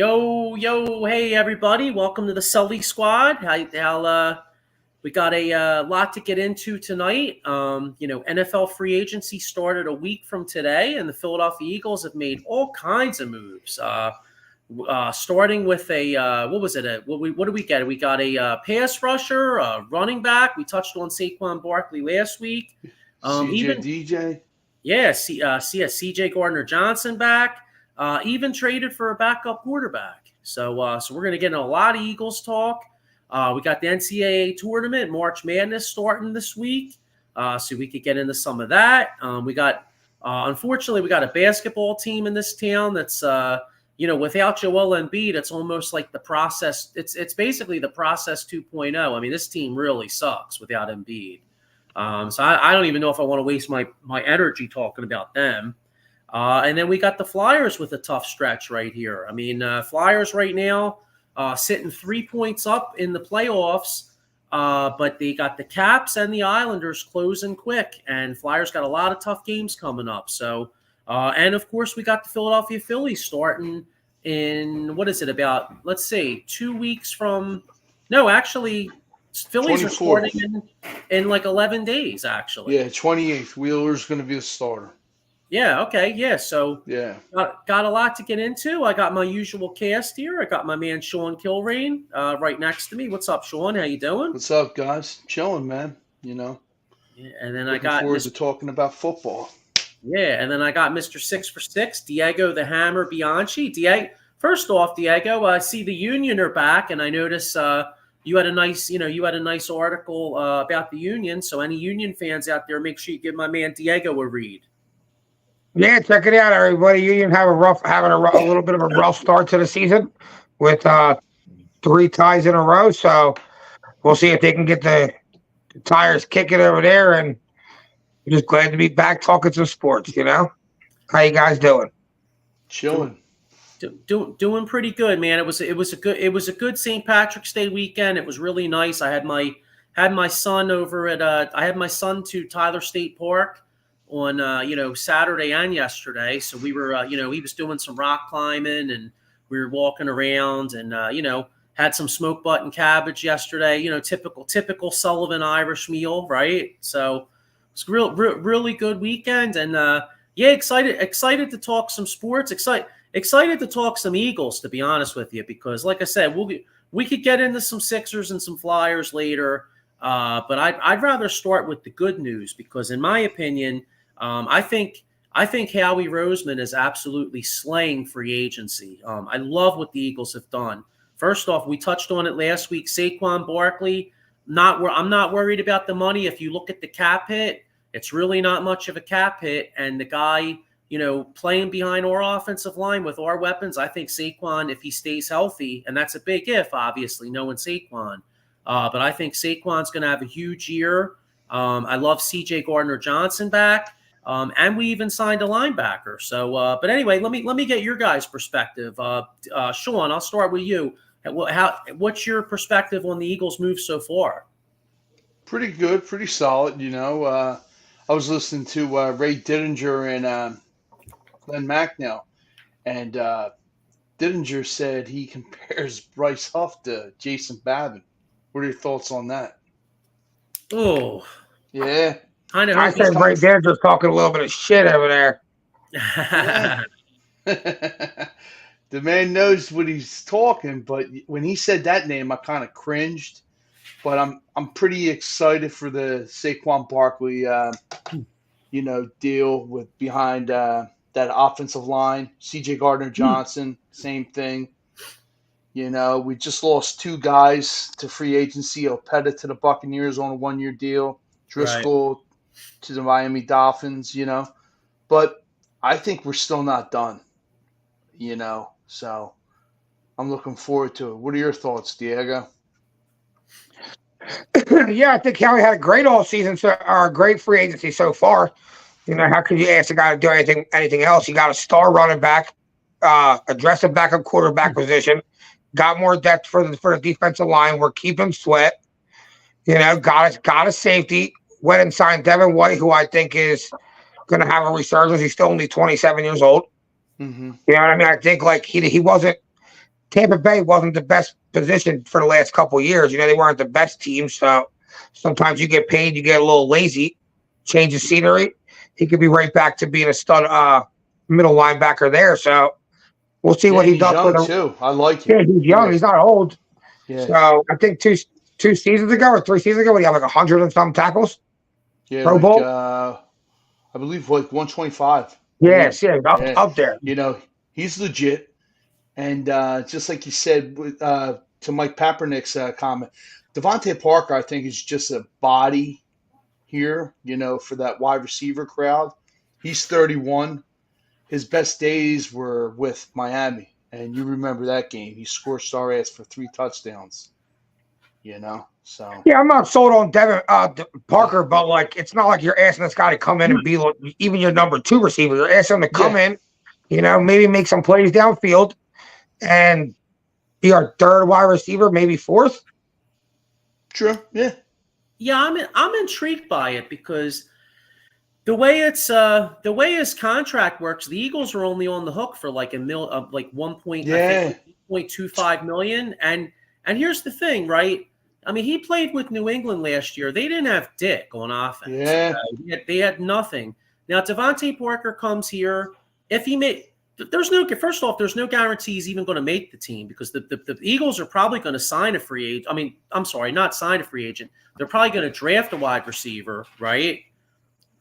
Yo, yo, hey everybody! Welcome to the Sully Squad. We got a lot to get into tonight. NFL free agency started a week from today, and the Philadelphia Eagles have made all kinds of moves. Starting with what did we get? We got a pass rusher, a running back. We touched on Saquon Barkley last week. DJ. CJ Gardner-Johnson back. Even traded for a backup quarterback. So we're going to get in a lot of Eagles talk. We got the NCAA Tournament, March Madness starting this week. So we could get into some of that. Unfortunately, we got a basketball team in this town that's, without Joel Embiid, it's almost like the process. It's basically the process 2.0. I mean, this team really sucks without Embiid. So I don't even know if I want to waste my energy talking about them. And then we got the Flyers with a tough stretch right here. I mean, Flyers right now sitting 3 points up in the playoffs, but they got the Caps and the Islanders closing quick, and Flyers got a lot of tough games coming up. So, and of course, we got the Philadelphia Phillies starting in, about, let's say, 2 weeks from – no, actually, Phillies 24th. Are starting in like 11 days, actually. Yeah, 28th. Wheeler's going to be the starter. Yeah, okay, yeah. So got a lot to get into. I got my usual cast here. I got my man Sean Kilrain right next to me. What's up, Sean? How you doing? What's up, guys? Chilling, man. Yeah, and then Looking forward to talking about football. Yeah, and then I got Mr. 6 for 6, Diego the Hammer Bianchi. First off, Diego, I see the Union are back, and I notice you had a nice article about the Union. So any Union fans out there, make sure you give my man Diego a read. Yeah, check it out, everybody. Union having a little bit of a rough start to the season with 3 ties in a row. So we'll see if they can get the tires kicking over there. And we're just glad to be back talking some sports. How you guys doing? Chilling. Doing pretty good, man. It was a good St. Patrick's Day weekend. It was really nice. I had my son over at I had my son to Tyler State Park on Saturday and yesterday. So we were he was doing some rock climbing, and we were walking around, and had some smoked button cabbage yesterday. Typical Sullivan Irish meal, right? So it's really good weekend, and excited to talk some sports. Excited to talk some Eagles, to be honest with you, because like I said, we could get into some Sixers and some Flyers later, but I'd rather start with the good news, because in my opinion, I think Howie Roseman is absolutely slaying free agency. I love what the Eagles have done. First off, we touched on it last week. Saquon Barkley, I'm not worried about the money. If you look at the cap hit, it's really not much of a cap hit. And the guy, playing behind our offensive line with our weapons, I think Saquon, if he stays healthy, and that's a big if, obviously, knowing Saquon, but I think Saquon's going to have a huge year. I love CJ Gardner-Johnson back. And we even signed a linebacker. So, but anyway, let me get your guys' perspective. Sean, I'll start with you. What's your perspective on the Eagles' move so far? Pretty good, pretty solid. I was listening to Ray Dittinger and Glenn Macnow, and Dittinger said he compares Bryce Huff to Jason Babin. What are your thoughts on that? Oh, yeah. I said Ray Dittinger's talking a little bit of shit over there. Yeah. The man knows what he's talking, but when he said that name, I kind of cringed. But I'm pretty excited for the Saquon Barkley, deal with behind that offensive line. CJ Gardner-Johnson, same thing. We just lost 2 guys to free agency. Opeta to the Buccaneers on a 1-year deal. Driscoll to the Miami Dolphins, But I think we're still not done, So I'm looking forward to it. What are your thoughts, Diego? Yeah, I think Howie had a great great free agency so far. How could you ask the guy to do anything else? You got a star running back, address a backup quarterback position, got more depth for the defensive line. We're keeping Sweat. Got a safety. Went and signed Devin White, who I think is going to have a resurgence. He's still only 27 years old. Mm-hmm. You know what I mean? I think like he wasn't Tampa Bay wasn't the best position for the last couple of years. They weren't the best team, so sometimes you get paid, you get a little lazy, change the scenery. He could be right back to being a stud middle linebacker there. So we'll see what he does. He's young too. I like him. Yeah, he's young. Yeah. He's not old. Yeah. So I think two seasons ago or 3 seasons ago, he had like 100 and some tackles. Yeah, Pro Bowl. I believe like 125. Yes, up there. He's legit. And just like you said to Mike Papernick's comment, Devontae Parker, I think, is just a body here, for that wide receiver crowd. He's 31. His best days were with Miami. And you remember that game. He scorched our ass for 3 touchdowns. So. Yeah, I'm not sold on Devin Parker, but it's not like you're asking this guy to come in and be like, even your number 2 receiver. You're asking him to come in, maybe make some plays downfield and be our 3rd wide receiver, maybe 4th. True. Yeah. Yeah, I'm intrigued by it because the way his contract works, the Eagles are only on the hook for like $1.25 million. And here's the thing, right? I mean, he played with New England last year. They didn't have Dick on offense. Yeah. They had nothing. Now, Devontae Parker comes here. If he first off, there's no guarantee he's even going to make the team because the Eagles are probably going to sign a free agent. I mean, I'm sorry, not sign a free agent. They're probably going to draft a wide receiver, right?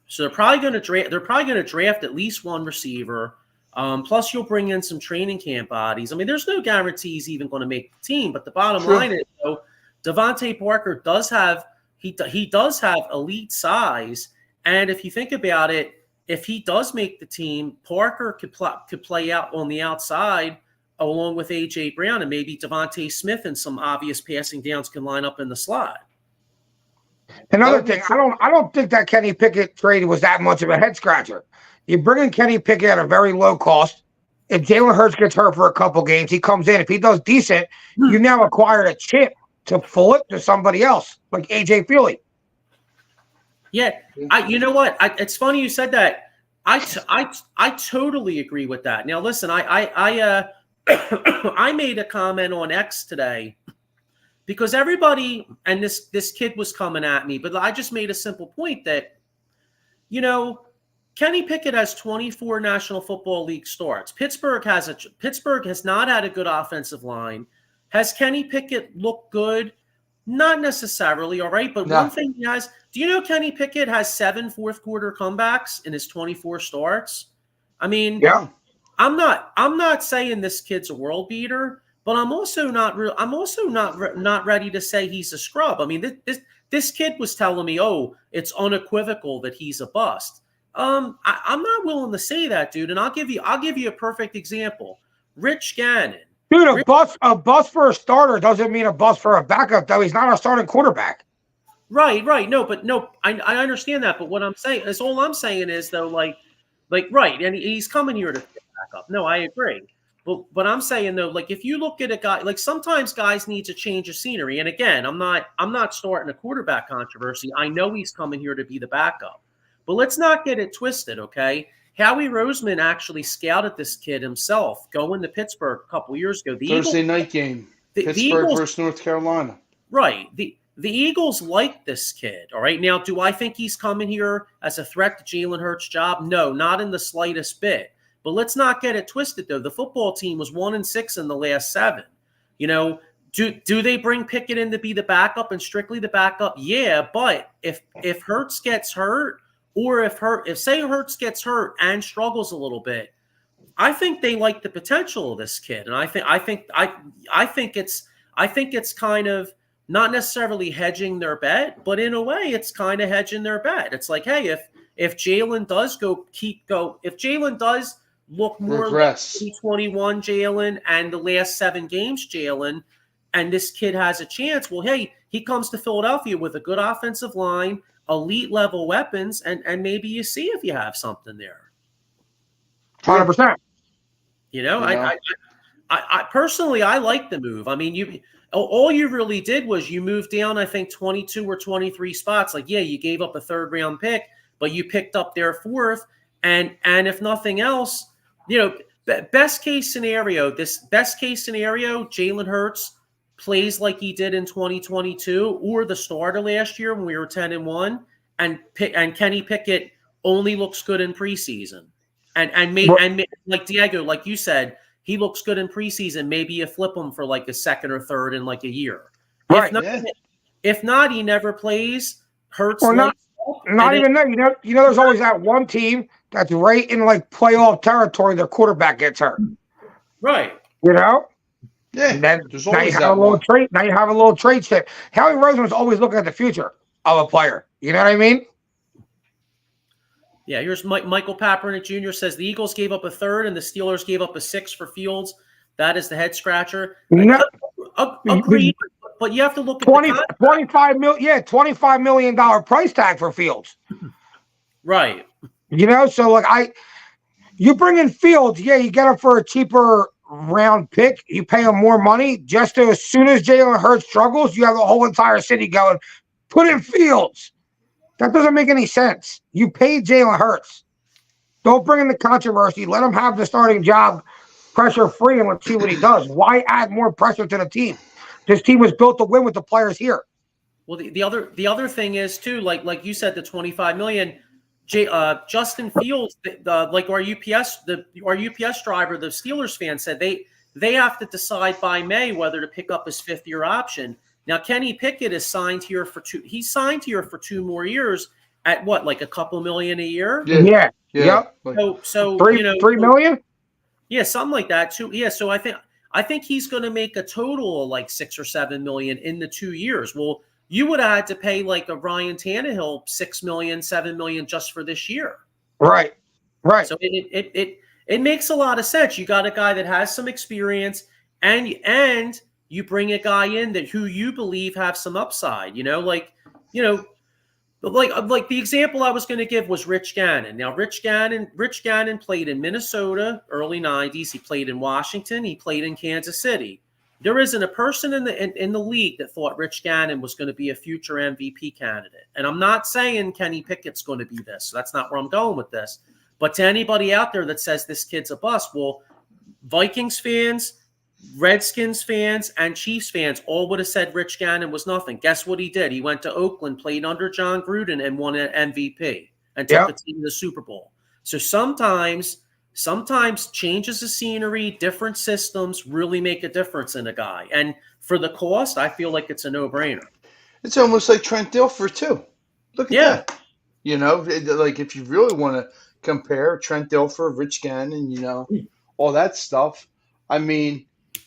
So they're probably going to draft at least 1 receiver. Plus, you'll bring in some training camp bodies. I mean, there's no guarantee he's even going to make the team. But the bottom line is, Devontae Parker does have elite size, and if you think about it, if he does make the team, Parker could play out on the outside along with A.J. Brown, and maybe Devontae Smith and some obvious passing downs can line up in the slot. Another thing, I don't think that Kenny Pickett trade was that much of a head scratcher. You bring in Kenny Pickett at a very low cost. If Jalen Hurts gets hurt for a couple games, he comes in. If he does decent, you now acquired a chip to flip to somebody else, like A.J. Philly. Yeah, you know what? It's funny you said that. I totally agree with that. Now, listen, I made a comment on X today because everybody, and this kid was coming at me, but I just made a simple point that, Kenny Pickett has 24 National Football League starts. Pittsburgh has not had a good offensive line. Has Kenny Pickett looked good? Not necessarily, all right. But one thing he has, do you know Kenny Pickett has 7 fourth-quarter comebacks in his 24 starts? I mean, I'm not saying this kid's a world beater, but I'm also not ready to say he's a scrub. I mean, this kid was telling me, it's unequivocal that he's a bust. I'm not willing to say that, dude. And I'll give you a perfect example. Rich Gannon. Dude, a bust for a starter doesn't mean a bust for a backup, though. He's not a starting quarterback. Right. No, I understand that. But what I'm saying is, all I'm saying is, though, right, and he's coming here to back up. No, I agree. But I'm saying, though, if you look at a guy, sometimes guys need to change of scenery. And again, I'm not starting a quarterback controversy. I know he's coming here to be the backup. But let's not get it twisted, okay? Howie Roseman actually scouted this kid himself going to Pittsburgh a couple years ago. Thursday night game, Pittsburgh versus North Carolina. Right. The Eagles like this kid, all right? Now, do I think he's coming here as a threat to Jalen Hurts' job? No, not in the slightest bit. But let's not get it twisted, though. The football team was 1-6 in the last 7. Do they bring Pickett in to be the backup and strictly the backup? Yeah, but if Hurts gets hurt, or if Hurts gets hurt and struggles a little bit, I think they like the potential of this kid, and I think it's kind of not necessarily hedging their bet, but in a way, it's kind of hedging their bet. It's like, hey, if Jalen does if Jalen does look more like 2021 Jalen and the last 7 games Jalen, and this kid has a chance, well, hey, he comes to Philadelphia with a good offensive line, elite level weapons, and maybe you see if you have something there. 100%. I personally, I like the move. I mean, all you really did was you moved down, I think, 22 or 23 spots. You gave up a 3rd round pick, but you picked up their 4th. And if nothing else, best case scenario, Jalen Hurts plays like he did in 2022 or the starter last year when we were 10-1, and Kenny Pickett only looks good in preseason. And like Diego, like you said, he looks good in preseason. Maybe you flip him for like a second or third in like a year. Right. If not, he never plays. Hurts. Or not even that. You know, there's always that one team that's right in like playoff territory. Their quarterback gets hurt. Right. You know. Yeah. And then there's now always you have a little trade. Now you have a little trade shit. Howie Roseman's always looking at the future of a player. You know what I mean? Yeah, here's Michael Papernick Jr. says the Eagles gave up a third and the Steelers gave up a 6 for Fields. That is the head scratcher. No. Agreed, but you have to look at $25 million price tag for Fields. Right. You know, so like you bring in Fields, yeah, you get him for a cheaper round pick. You pay him more money just to, as soon as Jalen Hurts struggles, you have the whole entire city going, put in Fields. That doesn't make any sense. You paid Jalen Hurts. Don't bring in the controversy. Let him have the starting job pressure-free, and let's see what he does. Why add more pressure to the team? This team was built to win with the players here. Well, the other thing is too, like you said, the $25 million. Justin Fields, like our UPS driver, the Steelers fan said they have to decide by May whether to pick up his 5th-year option. Now, Kenny Pickett is signed here for 2. He's signed here for 2 more years at what, like a couple million a year? Yeah. Yep. So $3 million? Yeah, something like that too. Yeah. So I think he's going to make a total of like 6 or 7 million in the 2 years. Well, you would have had to pay like a Ryan Tannehill 6 million, 7 million just for this year. Right. So it makes a lot of sense. You got a guy that has some experience, and you bring a guy in that who you believe have some upside. Like the example I was going to give was Rich Gannon. Now, Rich Gannon played in Minnesota early 90s. He played in Washington. He played in Kansas City. There isn't a person in the league that thought Rich Gannon was going to be a future MVP candidate. And I'm not saying Kenny Pickett's going to be this. So that's not where I'm going with this. But to anybody out there that says this kid's a bust, well, Vikings fans, Redskins fans, and Chiefs fans all would have said Rich Gannon was nothing. Guess what he did? He went to Oakland, played under John Gruden, and won an MVP and took the team to the Super Bowl. So sometimes changes of scenery, different systems really make a difference in a guy. And for the cost, I feel like it's a no-brainer. It's almost like Trent Dilfer, too. Look at that. Like if you really want to compare Trent Dilfer, Rich Gannon, all that stuff, I mean,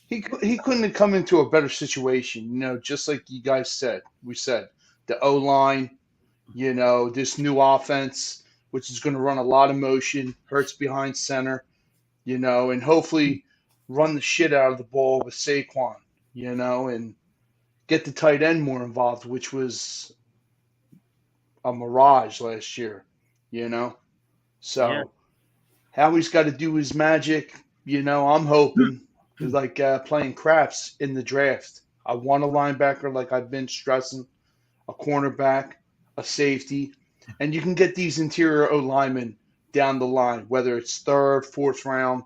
he couldn't have come into a better situation, just like you guys said. We said the O-line, this new offense, which is going to run a lot of motion, Hurts behind center, and hopefully run the shit out of the ball with Saquon, and get the tight end more involved, which was a mirage last year, So Howie's got to do his magic. I'm hoping like playing craps in the draft. I want a linebacker like I've been stressing, a cornerback, a safety, and you can get these interior O linemen down the line, whether it's 3rd, 4th round,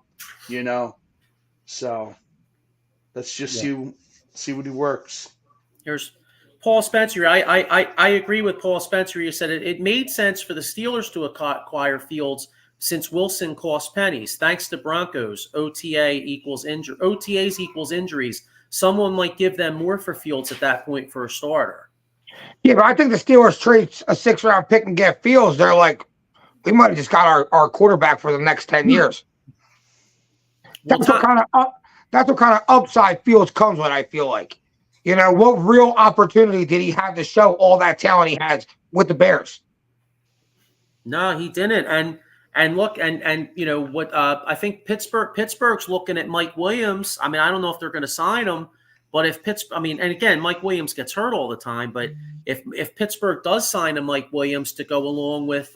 So let's just see what he works. Here's Paul Spencer. I agree with Paul Spencer. You said it made sense for the Steelers to acquire Fields since Wilson cost pennies. Thanks to Broncos, OTAs equals injuries. Someone might give them more for Fields at that point for a starter. Yeah, but I think the Steelers trade a 6th-round pick and get Fields. They're like, we might have just got our quarterback for the next 10 years. That's what kind of upside Fields comes with, I feel like. What real opportunity did he have to show all that talent he has with the Bears? No, he didn't. And look, and what I think Pittsburgh's looking at Mike Williams. I mean, I don't know if they're going to sign him, but if and again, Mike Williams gets hurt all the time. But if Pittsburgh does sign a Mike Williams to go along with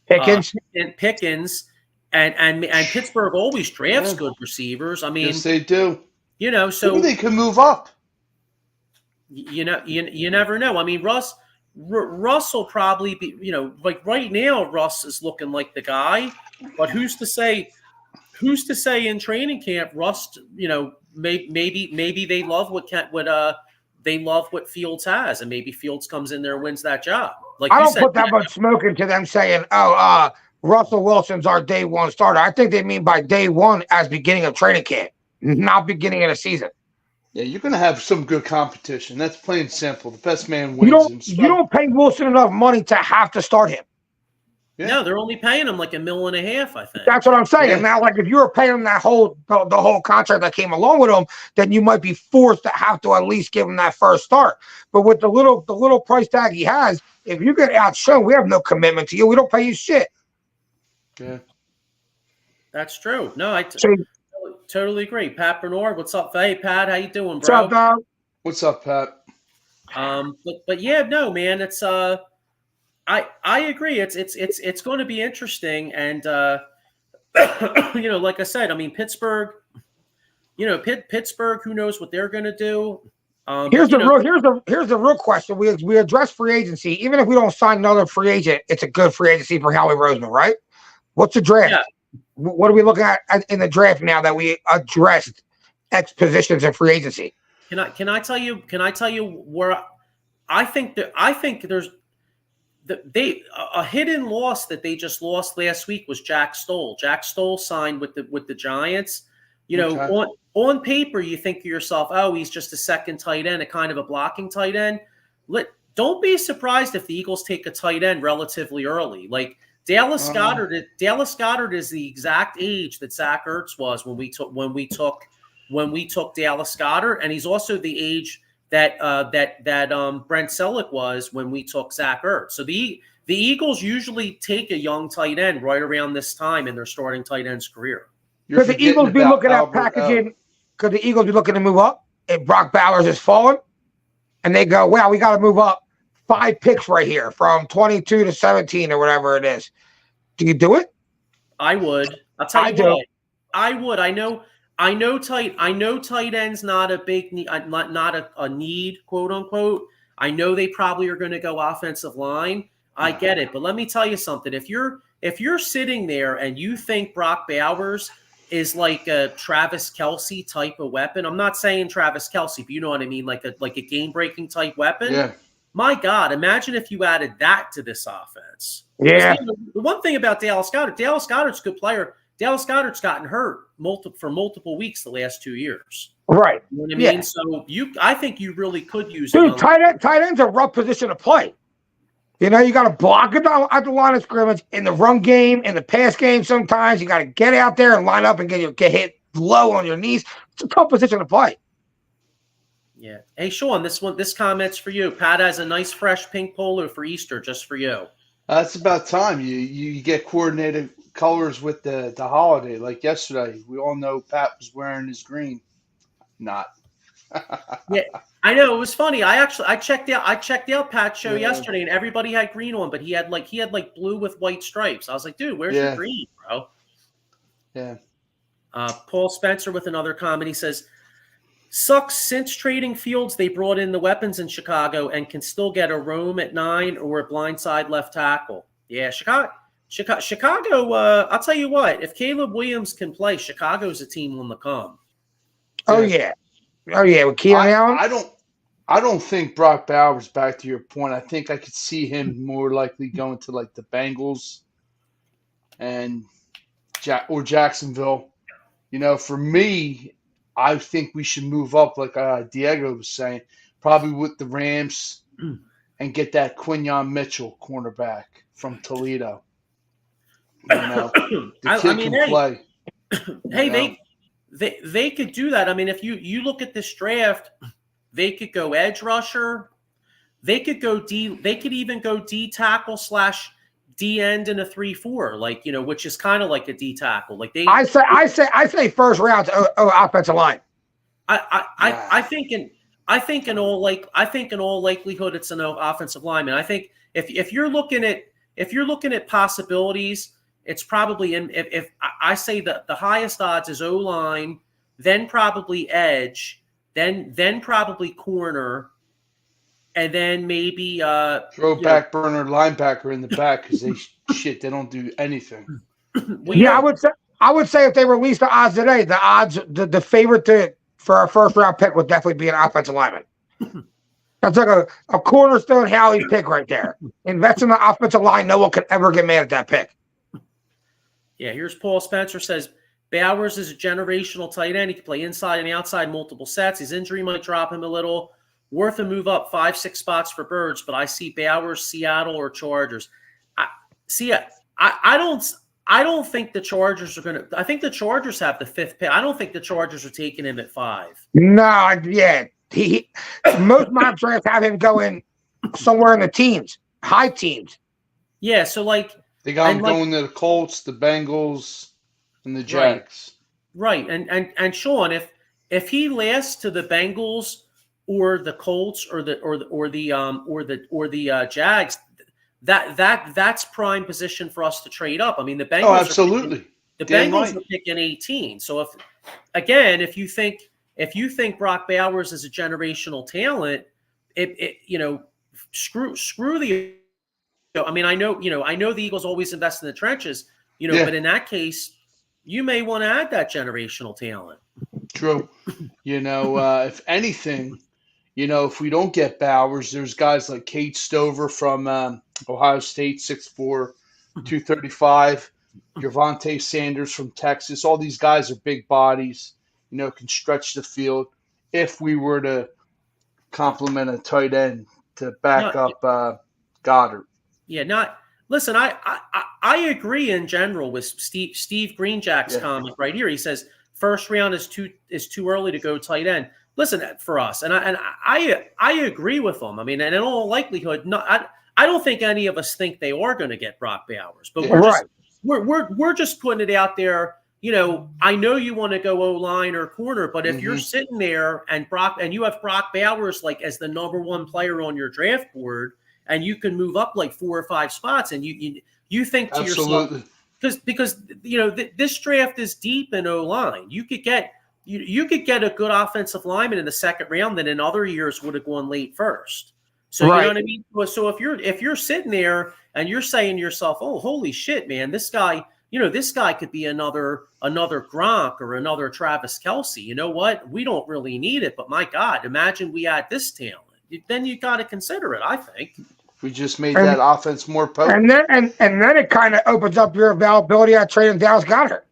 Pickens, and Pittsburgh always drafts good receivers. I mean, yes, they do. So maybe they could move up. You never know. I mean, Russ will probably be, like right now, Russ is looking like the guy, but who's to say who's to say in training camp, Rust, maybe they love they love what Fields has, and maybe Fields comes in there and wins that job. Like I you don't said, put that much smoke into them saying, "Oh, Russell Wilson's our day one starter." I think they mean by day one as beginning of training camp, not beginning of the season. Yeah, you're going to have some good competition. That's plain and simple. The best man You wins. don't pay Wilson enough money to have to start him. Yeah. No, they're only paying him like $1.5 million, I think. That's what I'm saying. Yeah. Now, like if you were paying him the whole contract that came along with him, then you might be forced to have to at least give him that first start. But with the little price tag he has, if you get outshone, we have no commitment to you. We don't pay you shit. Yeah, that's true. No, I totally agree. Pat Bernard, what's up? Hey, Pat, how you doing, bro? What's up, dog? What's up, Pat? But yeah, no, man, it's I agree. It's going to be interesting, and like I said, I mean Pittsburgh. Pittsburgh. Who knows what they're going to do? Here's the real question. We address free agency. Even if we don't sign another free agent, it's a good free agency for Howie Roseman, right? What's the draft? Yeah. What are we looking at in the draft now that we addressed X positions in free agency? Can I tell you where I think there's a hidden loss that they just lost last week was Jack Stoll. Jack Stoll signed with the Giants. Okay. On paper, you think to yourself, oh, he's just a second tight end, a kind of a blocking tight end. Don't be surprised if the Eagles take a tight end relatively early. Like Dallas Goedert is the exact age that Zach Ertz was when we took Dallas Goedert, and he's also the age that Brent Selleck was when we took Zach Ertz. So the Eagles usually take a young tight end right around this time in their starting tight end's career. Could the Eagles be looking at packaging? Could the Eagles be looking to move up if Brock Bowers is fallen, and they go, "Well, we got to move up 5 picks right here from 22 to 17 or whatever it is"? Do you do it? I would. I'll tell you what. I would. I know tight ends not a big need, not a need, quote unquote. I know they probably are going to go offensive line. I get it, but let me tell you something. If you're sitting there and you think Brock Bowers is like a Travis Kelce type of weapon, I'm not saying Travis Kelce, but you know what I mean, like a game-breaking type weapon. Yeah. My God, imagine if you added that to this offense. Yeah. The one thing about Dallas Goedert's a good player. Dallas Goedert's gotten hurt for multiple weeks the last 2 years. Right. You know what I mean? Yeah. So I think you really could use it. Dude, tight end's a rough position to play. You got to block it at the line of scrimmage, in the run game, in the pass game sometimes. You got to get out there and line up and get hit low on your knees. It's a tough position to play. Yeah. Hey, Sean, this comment's for you. Pat has a nice fresh pink polo for Easter just for you. It's about time. You get coordinated colors with the holiday. Like yesterday, we all know Pat was wearing his green. Not. Yeah, I know, it was funny. I checked out Pat's show yesterday, and everybody had green on, but he had blue with white stripes. I was like, dude, where's your green, bro? Yeah. Paul Spencer with another comment. He says, sucks since trading Fields, they brought in the weapons in Chicago and can still get a roam at 9 or a blindside left tackle. Yeah, Chicago. I'll tell you what, if Caleb Williams can play, Chicago's a team on the come. Oh yeah. With Keenan Allen. I don't think Brock Bowers, back to your point, I think I could see him more likely going to like the Bengals and Jacksonville. For me, I think we should move up, like Diego was saying, probably with the Rams and get that Quinyon Mitchell cornerback from Toledo. The kid can play. Hey, they could do that. I mean, if you look at this draft, they could go edge rusher. They could go D. They could even go D tackle / D end in a 3-4, which is kind of like a D tackle. I say first round offensive line. I think in all likelihood it's an offensive lineman. I think if you're looking at possibilities, it's probably if I say that the highest odds is O-line, then probably edge, then probably corner, and then maybe throw back burner linebacker in the back because they don't do anything. I I would say if they released the odds today, the favorite for a first round pick would definitely be an offensive lineman. That's like a cornerstone Howie pick right there. Invest in the offensive line. No one can ever get mad at that pick. Yeah, here's Paul Spencer says, Bowers is a generational tight end. He can play inside and outside multiple sets. His injury might drop him a little. Worth a move up 5-6 spots for Birds, but I see Bowers, Seattle, or Chargers. I don't think the Chargers are going to – I think the Chargers have the 5th pick. I don't think the Chargers are taking him at 5. No, yeah. Most mock drafts have him going somewhere in the teens, high teens. Yeah, so like – They got him going to the Colts, the Bengals, and the Jags. Right. And Sean, if he lasts to the Bengals or the Colts or the Jags, that's prime position for us to trade up. I mean, the Bengals. Oh, absolutely. Bengals are picking 18. So if you think Brock Bowers is a generational talent, screw the. I mean, I know the Eagles always invest in the trenches, but in that case, you may want to add that generational talent. True. If anything, if we don't get Bowers, there's guys like Kate Stover from Ohio State, 6'4", 235, Gervonta Sanders from Texas. All these guys are big bodies, can stretch the field. If we were to complement a tight end to back up Goddard. Yeah, listen, I agree in general with Steve Greenjack's comment right here. He says first round is too early to go tight end. Listen, for us, and I agree with them. I mean, and in all likelihood, I don't think any of us think they are going to get Brock Bowers, but we're just putting it out there. I know you want to go O-line or corner, but if you're sitting there and you have Brock Bowers like as the number 1 player on your draft board, and you can move up like 4 or 5 spots, and you think to yourself, because this draft is deep in O-line. You could get a good offensive lineman in the 2nd round that in other years would have gone late first. So you know what I mean? So if you're sitting there and you're saying to yourself, oh, holy shit, man, this guy could be another Gronk or another Travis Kelce. You know what? We don't really need it, but my God, imagine we had this talent. Then you got to consider it, I think. We just made that offense more potent. And then it kind of opens up your availability at trading Dallas Goedert.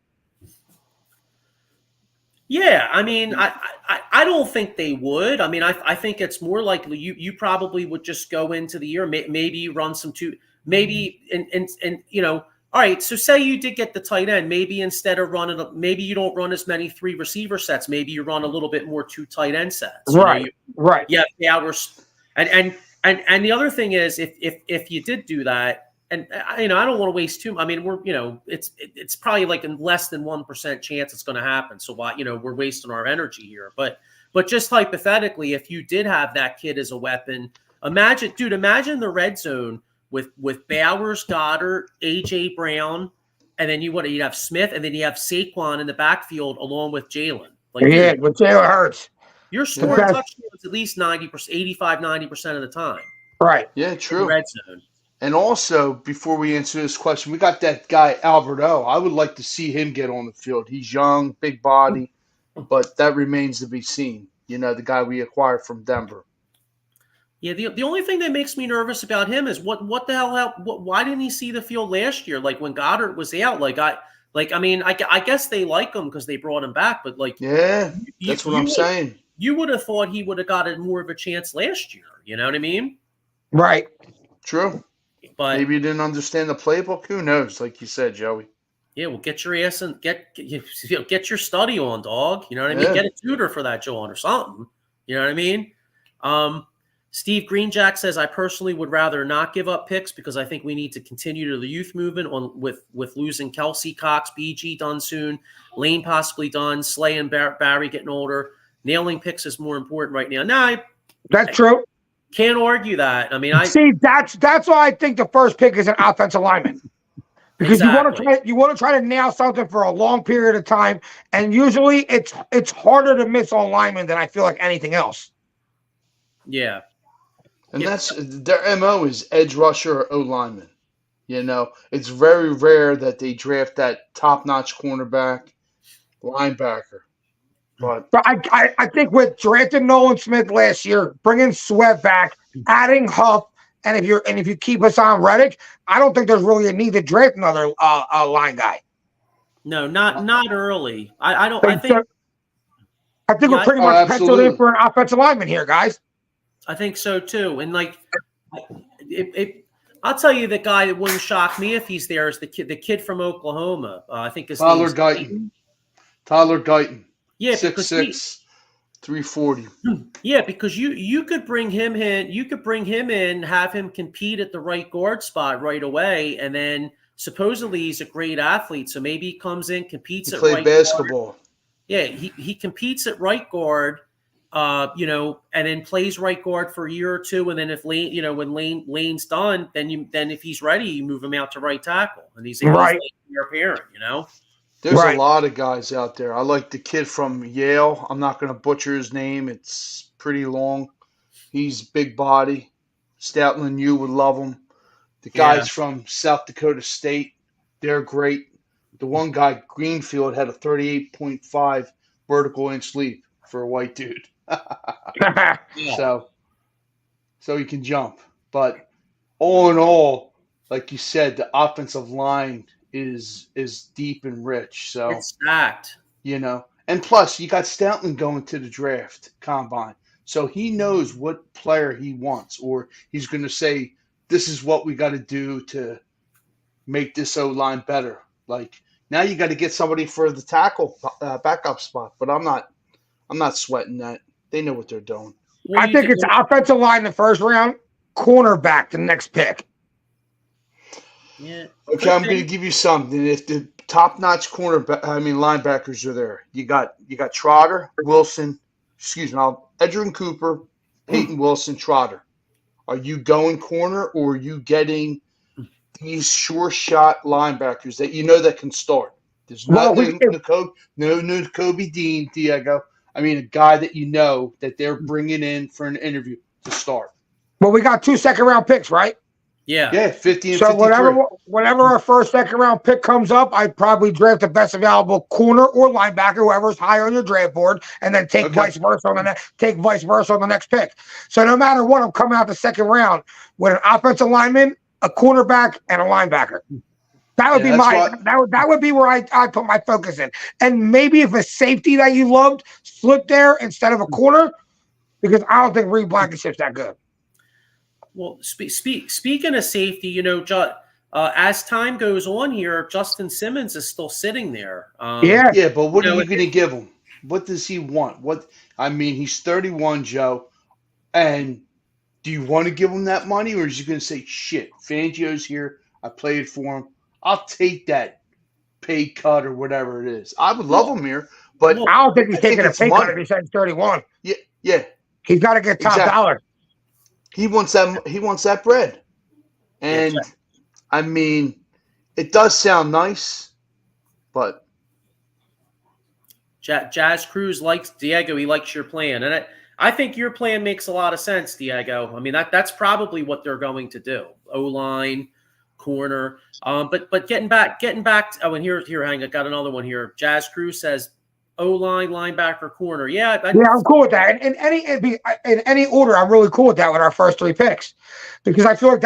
Yeah, I mean, I don't think they would. I mean, I think it's more likely you probably would just go into the year. Maybe you run some maybe all right. So say you did get the tight end. Maybe instead of maybe you don't run as many 3 receiver sets. Maybe you run a little bit more 2 tight end sets. Right. Right. Yeah. And the other thing is if you did do that, and I don't want to waste too. I mean, it's probably like in less than 1% chance it's going to happen. So why we're wasting our energy here. But just hypothetically, if you did have that kid as a weapon, imagine the red zone with Bowers, Goddard, AJ Brown, and then you'd have Smith, and then you have Saquon in the backfield along with Jalen. With Jalen Hurts. You're scoring touchdowns at least 90%, 85-90% of the time. Right. Yeah, true. Red zone. And also, before we answer this question, we got that guy Albert O. I would like to see him get on the field. He's young, big body, but that remains to be seen. The guy we acquired from Denver. Yeah, the only thing that makes me nervous about him is what the hell? Why didn't he see the field last year? Like when Goddard was out, I guess they like him because they brought him back, but that's what I'm saying. You would have thought he would have gotten more of a chance last year. You know what I mean? Right. True. But maybe you didn't understand the playbook. Who knows? Like you said, Joey. Yeah, well, get your ass and get your study on, dog. You know what I mean? Get a tutor for that, John, or something. You know what I mean? Steve Greenjack says, I personally would rather not give up picks because I think we need to continue to the youth movement with losing Kelsey, Cox, BG done soon, Lane possibly done, Slay and Barry getting older. Nailing picks is more important right now. That's true. Can't argue that. I mean, that's why I think the first pick is an offensive lineman. Because you want to try to nail something for a long period of time, and usually it's harder to miss on linemen than I feel like anything else. Yeah. And that's their MO is edge rusher or O lineman. You know, it's very rare that they draft that top-notch cornerback, linebacker. But But I think with drafting Nolan Smith last year, bringing Sweat back, adding Huff, and if you keep us on Reddick, I don't think there's really a need to draft another line guy. No, not early. I don't. I think. So I think we're Yeah, pretty oh, much penciled in absolutely. for an offensive lineman here, guys. I think so too. And like, I'll tell you, the guy that wouldn't shock me if he's there is the kid from Oklahoma. I think his Tyler name's Guyton. Tyler Guyton. Yeah, 6'6", 340. Yeah, because you could bring him in, have him compete at the right guard spot right away, and then supposedly he's a great athlete, so maybe he comes in, competes He at played right basketball. guard. Yeah, he competes at right guard, and then plays right guard for a year or two, and then if when Lane's done, then if he's ready, you move him out to right tackle, and he's Right. your parent, There's Right. a lot of guys out there. I like the kid from Yale. I'm not going to butcher his name. It's pretty long. He's big body. Stoutland, you would love him. The guys from South Dakota State, they're great. The one guy, Greenfield, had a 38.5 vertical inch leap for a white dude. Yeah. So he can jump. But all in all, like you said, the offensive line is deep and rich. So It's stacked. And plus you got Stoutland going to the draft combine. So he knows what player he wants, or he's going to say, this is what we got to do to make this O-line better. Like now you got to get somebody for the tackle backup spot, but I'm not sweating that. They know what they're doing. I think it's offensive line in the first round, cornerback the next pick. Yeah. Okay, I'm going to give you something. If the top-notch linebackers are there, you got Trotter, Wilson, Edgerrin Cooper, Peyton Wilson, Trotter. Are you going corner, or are you getting these sure shot linebackers that can start? There's no Kobe Dean, Diego. I mean, a guy that that they're bringing in for an interview to start. Well, we got 2 second-round picks, right? Yeah, 50 and so 53. whenever our first second-round pick comes up, I'd probably draft the best available corner or linebacker, whoever's higher on your draft board, and then take vice versa on the next pick. So no matter what, I'm coming out the second round with an offensive lineman, a cornerback, and a linebacker. That would be that would be where I put my focus in. And maybe if a safety that you loved slipped there instead of a corner, because I don't think Reed Blankenship's that good. Well, speaking of safety, as time goes on here, Justin Simmons is still sitting there. Yeah, but what are you going to give him? What does he want? He's 31, Joe, and do you want to give him that money, or is he going to say, shit, Fangio's here, I played for him, I'll take that pay cut or whatever it is. I would love him here, but I don't think he's taking a pay cut if he says 31. Yeah. He's got to get top dollar. He wants that bread. And it does sound nice, but Jazz Cruz likes Diego. He likes your plan, and I think your plan makes a lot of sense, Diego. I mean that's probably what they're going to do: O-line, corner. But getting back. Oh, and here, hang. I got another one here. Jazz Cruz says O-line, linebacker, corner. Yeah, I'm cool with that. In any order, I'm really cool with that with our first 3 picks, because I feel like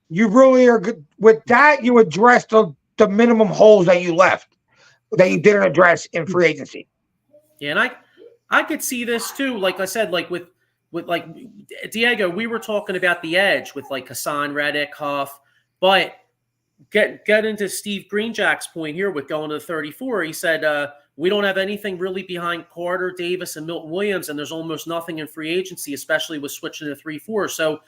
you really are good with that. You address the minimum holes that you left, that you didn't address in free agency. Yeah, and I could see this too. Like I said, like with like Diego, we were talking about the edge with like Hassan Reddick, Huff, but get into Steve Greenjack's point here with going to the 34. He said we don't have anything really behind Carter, Davis, and Milton Williams, and there's almost nothing in free agency, especially with switching to 3-4. So,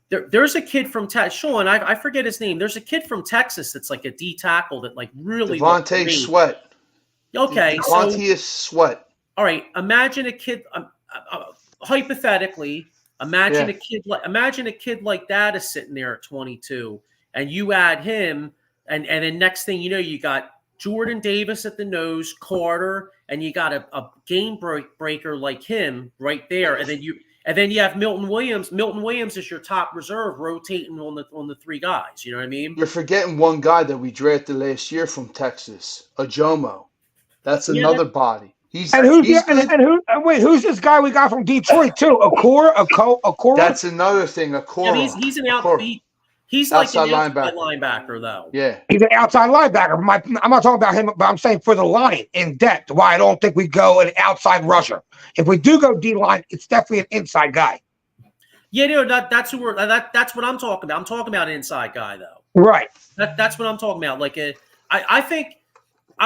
there's a kid from Sean, I forget his name. There's a kid from Texas that's like a D tackle that like really Devontae Sweat. Okay, Devontae Sweat. All right, imagine a kid. Hypothetically, imagine a kid like that is sitting there at 22, and you add him, and then next thing you know, you got Jordan Davis at the nose, Carter, and you got a game breaker like him right there, and And then you have Milton Williams. Milton Williams is your top reserve, rotating on the three guys. You know what I mean? You're forgetting one guy that we drafted last year from Texas, Ajomo. That's Yeah, another body. He's And who's he's good. who's this guy we got from Detroit too? Akora? That's another thing. yeah, he's an he's like Outside an outside linebacker. linebacker though. Yeah. He's an outside linebacker. I'm not talking about him, but I'm saying for the line in depth. Why I don't think we go an outside rusher. If we do go D line, it's definitely an inside guy. Yeah, that's who that's what I'm talking about. I'm talking about an inside guy though. Right. That's what I'm talking about. Like I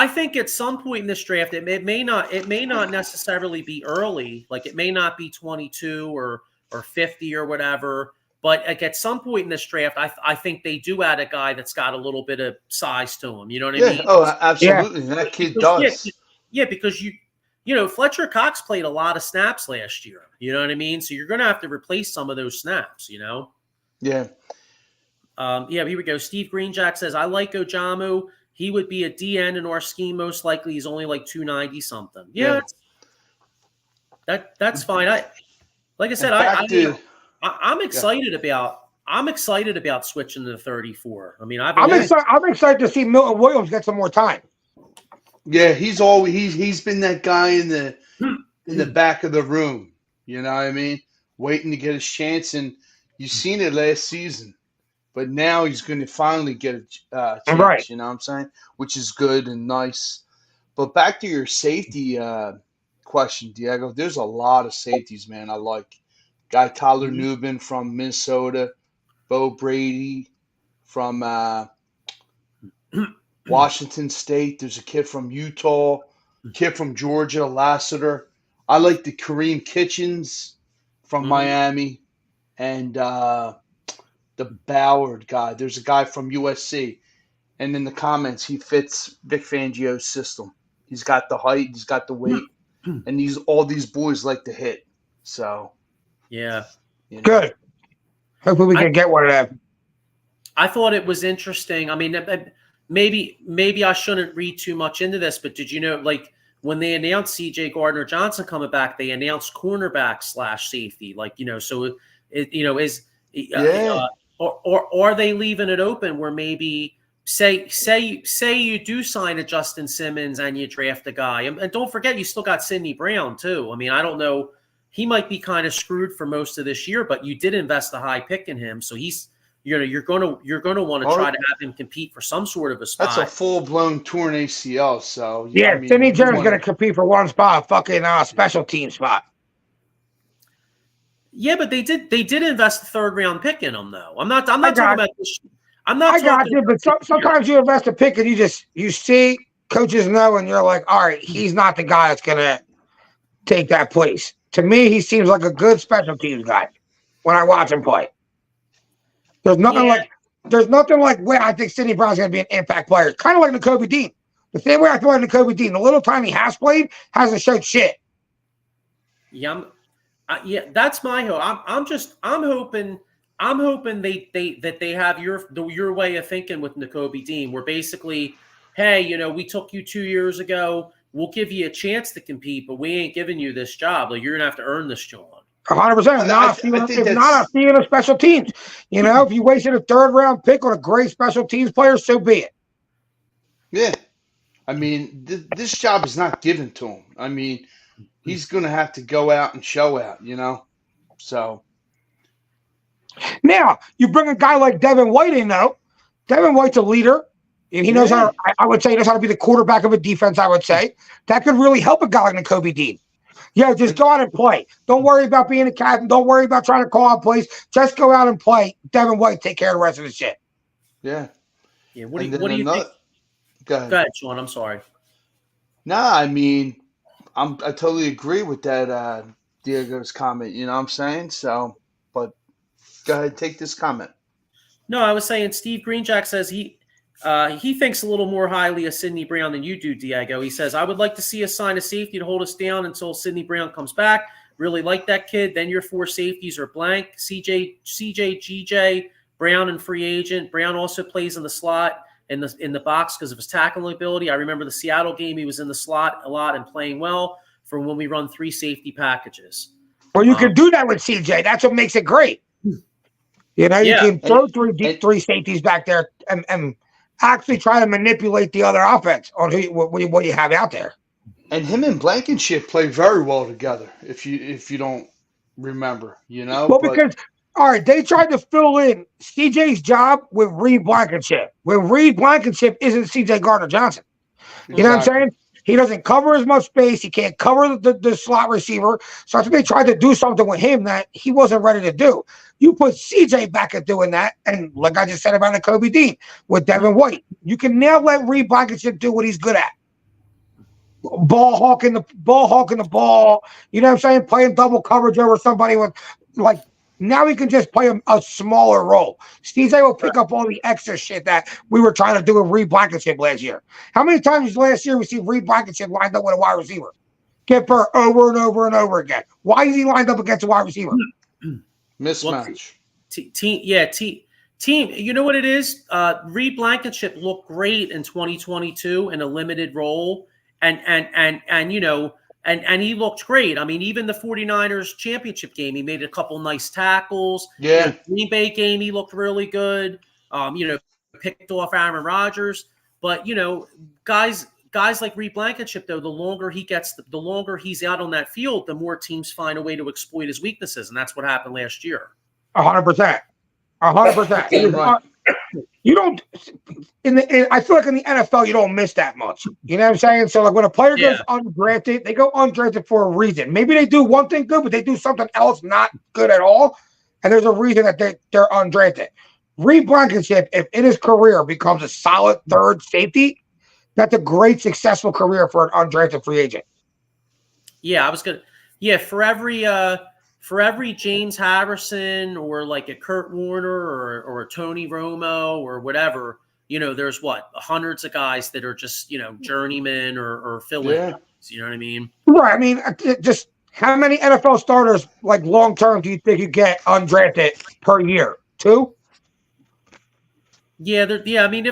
think at some point in this draft, it may not necessarily be early. Like it may not be 22 or 50 or whatever. But like at some point in this draft, I think they do add a guy that's got a little bit of size to him. You know what I mean? Oh, absolutely. Yeah. That kid does. Yeah, because you know Fletcher Cox played a lot of snaps last year. You know what I mean? So you're going to have to replace some of those snaps. You know? Yeah. Yeah. Here we go. Steve Greenjack says, "I like Ojamu. He would be a DN in our scheme. Most likely, he's only like 290 something. Yeah. That's fine. Like I said, I'm excited about switching to the 34. I mean, I'm excited to see Milton Williams get some more time. Yeah, he's been that guy in the back of the room. You know what I mean? Waiting to get his chance, and you've seen it last season. But now he's going to finally get a chance. Right. You know what I'm saying? Which is good and nice. But back to your safety question, Diego. There's a lot of safeties, man. I like. Guy Tyler Newbin from Minnesota, Bo Brady from Washington State. There's a kid from Utah, kid from Georgia, Lassiter. I like the Kareem Kitchens from Miami, and the Ballard guy. There's a guy from USC, and in the comments, he fits Vic Fangio's system. He's got the height, he's got the weight, and all these boys like to hit. So. Yeah. You know. Good. Hopefully we can get one of them. I thought it was interesting. I mean, maybe I shouldn't read too much into this, but did you know, like, when they announced C.J. Gardner-Johnson coming back, they announced cornerback / safety. Like, you know, so it you know, or are they leaving it open where maybe say you do sign a Justin Simmons and you draft a guy, and don't forget you still got Sidney Brown too. I mean, I don't know. He might be kind of screwed for most of this year, but you did invest a high pick in him, so you're going to want to try to have him compete for some sort of a spot. That's a full-blown torn ACL, so yeah. I mean, Sidney Jones is going to compete for one spot, fucking special team spot. Yeah, but they did invest a 3rd round pick in him, though. I'm not talking about this. But sometimes you invest a pick and you see coaches know, and you're like, all right, he's not the guy that's going to take that place. To me, he seems like a good special teams guy when I watch him play. There's nothing like where I think Sidney Brown's going to be an impact player. Kind of like Nakobe Dean. The same way I feel like Nakobe Dean. The little time he has played hasn't showed shit. Yeah, that's my hope. I'm hoping that they have your way of thinking with Nakobe Dean. Where basically, hey, you know, we took you 2 years ago. We'll give you a chance to compete, but we ain't giving you this job. Like, you're gonna have to earn this, John. 100%. Not a feeling of special teams. You know, if you wasted a 3rd round pick on a great special teams player, so be it. Yeah, I mean, this job is not given to him. I mean, he's gonna have to go out and show out. You know, so now you bring a guy like Devin White in, though. Devin White's a leader. And he knows how. I would say he knows how to be the quarterback of a defense. I would say that could really help a guy like Nakobe Dean. Yeah, just go out and play. Don't worry about being a captain. Don't worry about trying to call out plays. Just go out and play. Devin White take care of the rest of the shit. Yeah. Yeah. What do you think? Go ahead, Sean. I'm sorry. Nah, I mean, I totally agree with that Diego's comment. You know what I'm saying? So, but go ahead, take this comment. No, I was saying Steve Greenjack says he thinks a little more highly of Sidney Brown than you do, Diego. He says, I would like to see a sign of safety to hold us down until Sidney Brown comes back. Really like that kid. Then your 4 safeties are blank. CJ, GJ, Brown, and free agent. Brown also plays in the slot in the box because of his tackling ability. I remember the Seattle game. He was in the slot a lot and playing well for when we run 3 safety packages. Well, you can do that with CJ. That's what makes it great. You know, you can throw three safeties back there and actually try to manipulate the other offense on what you have out there. And him and Blankenship play very well together. If you don't remember, you know. Well, because all right, they tried to fill in CJ's job with Reed Blankenship. When Reed Blankenship isn't CJ Gardner-Johnson. You know what I'm saying? He doesn't cover as much space. He can't cover the slot receiver. So I think they tried to do something with him that he wasn't ready to do. You put CJ back at doing that, and like I just said about the Kobe Dean with Devin White, you can now let Reed Blankenship do what he's good at. Ball hawking the ball. You know what I'm saying? Playing double coverage over somebody with like. Now he can just play a smaller role. CJ will pick up all the extra shit that we were trying to do with Reed Blankenship last year. How many times last year we see Reed Blankenship lined up with a wide receiver? Get burnt over and over and over again. Why is he lined up against a wide receiver? Mismatch. Team. You know what it is? Reed Blankenship looked great in 2022 in a limited role, and you know. And he looked great. I mean, even the 49ers championship game, he made a couple nice tackles. Yeah. The Green Bay game, he looked really good. You know, picked off Aaron Rodgers. But, you know, guys like Reed Blankenship, though, the longer he's out on that field, the more teams find a way to exploit his weaknesses. And that's what happened last year. 100%. 100%. You don't I feel like in the NFL you don't miss that much. You know what I'm saying? So like when a player goes undrafted, they go undrafted for a reason. Maybe they do one thing good, but they do something else not good at all. And there's a reason that they're undrafted. Reed Blankenship, if in his career becomes a solid third safety, that's a great successful career for an undrafted free agent. Yeah, for every James Harrison or like a Kurt Warner or a Tony Romo or whatever, you know, there's hundreds of guys that are just, you know, journeymen or fill-in. You know what I mean? Right. I mean, just how many NFL starters, like long-term, do you think you get undrafted per year? 2? Yeah. I mean,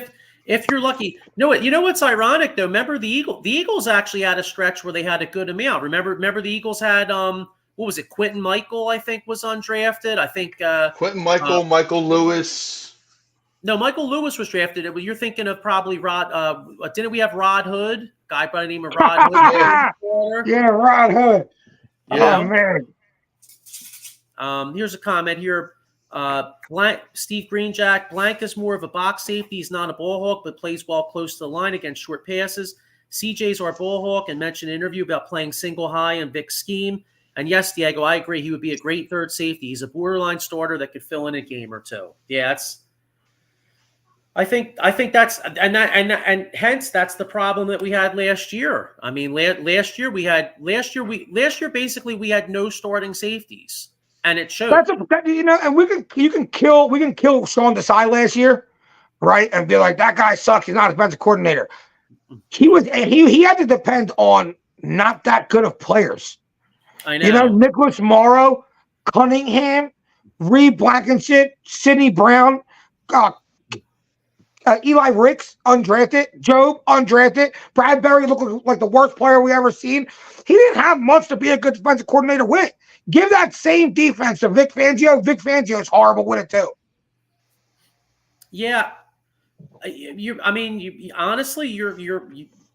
if you're lucky. You know what's ironic though? Remember the Eagles actually had a stretch where they had a good amount. Remember the Eagles had what was it? Quentin Michael, I think, was undrafted. I think Quentin Michael, Michael Lewis. No, Michael Lewis was drafted. You're thinking of probably Rod. Didn't we have Rod Hood? Guy by the name of Rod Hood. Yeah, Rod Hood. Yeah. Oh man. Here's a comment here. Steve Greenjack. Blank is more of a box safety. He's not a ball hawk, but plays well close to the line against short passes. CJ's our ball hawk, and mentioned an interview about playing single high and Vic's scheme. And yes, Diego, I agree. He would be a great third safety. He's a borderline starter that could fill in a game or two. Yeah, I think that's and hence that's the problem that we had last year. I mean, last year basically we had no starting safeties, and it showed. And you can kill Sean Desai last year, right? And be like, that guy sucks. He's not a defensive coordinator. He had to depend on not that good of players. I know. You know, Nicholas Morrow, Cunningham, Reed Blankenship, Sidney Brown, Eli Ricks, undrafted, Job, undrafted, Bradbury looked like the worst player we ever seen. He didn't have much to be a good defensive coordinator with. Give that same defense to Vic Fangio. Vic Fangio is horrible with it too. Yeah, honestly,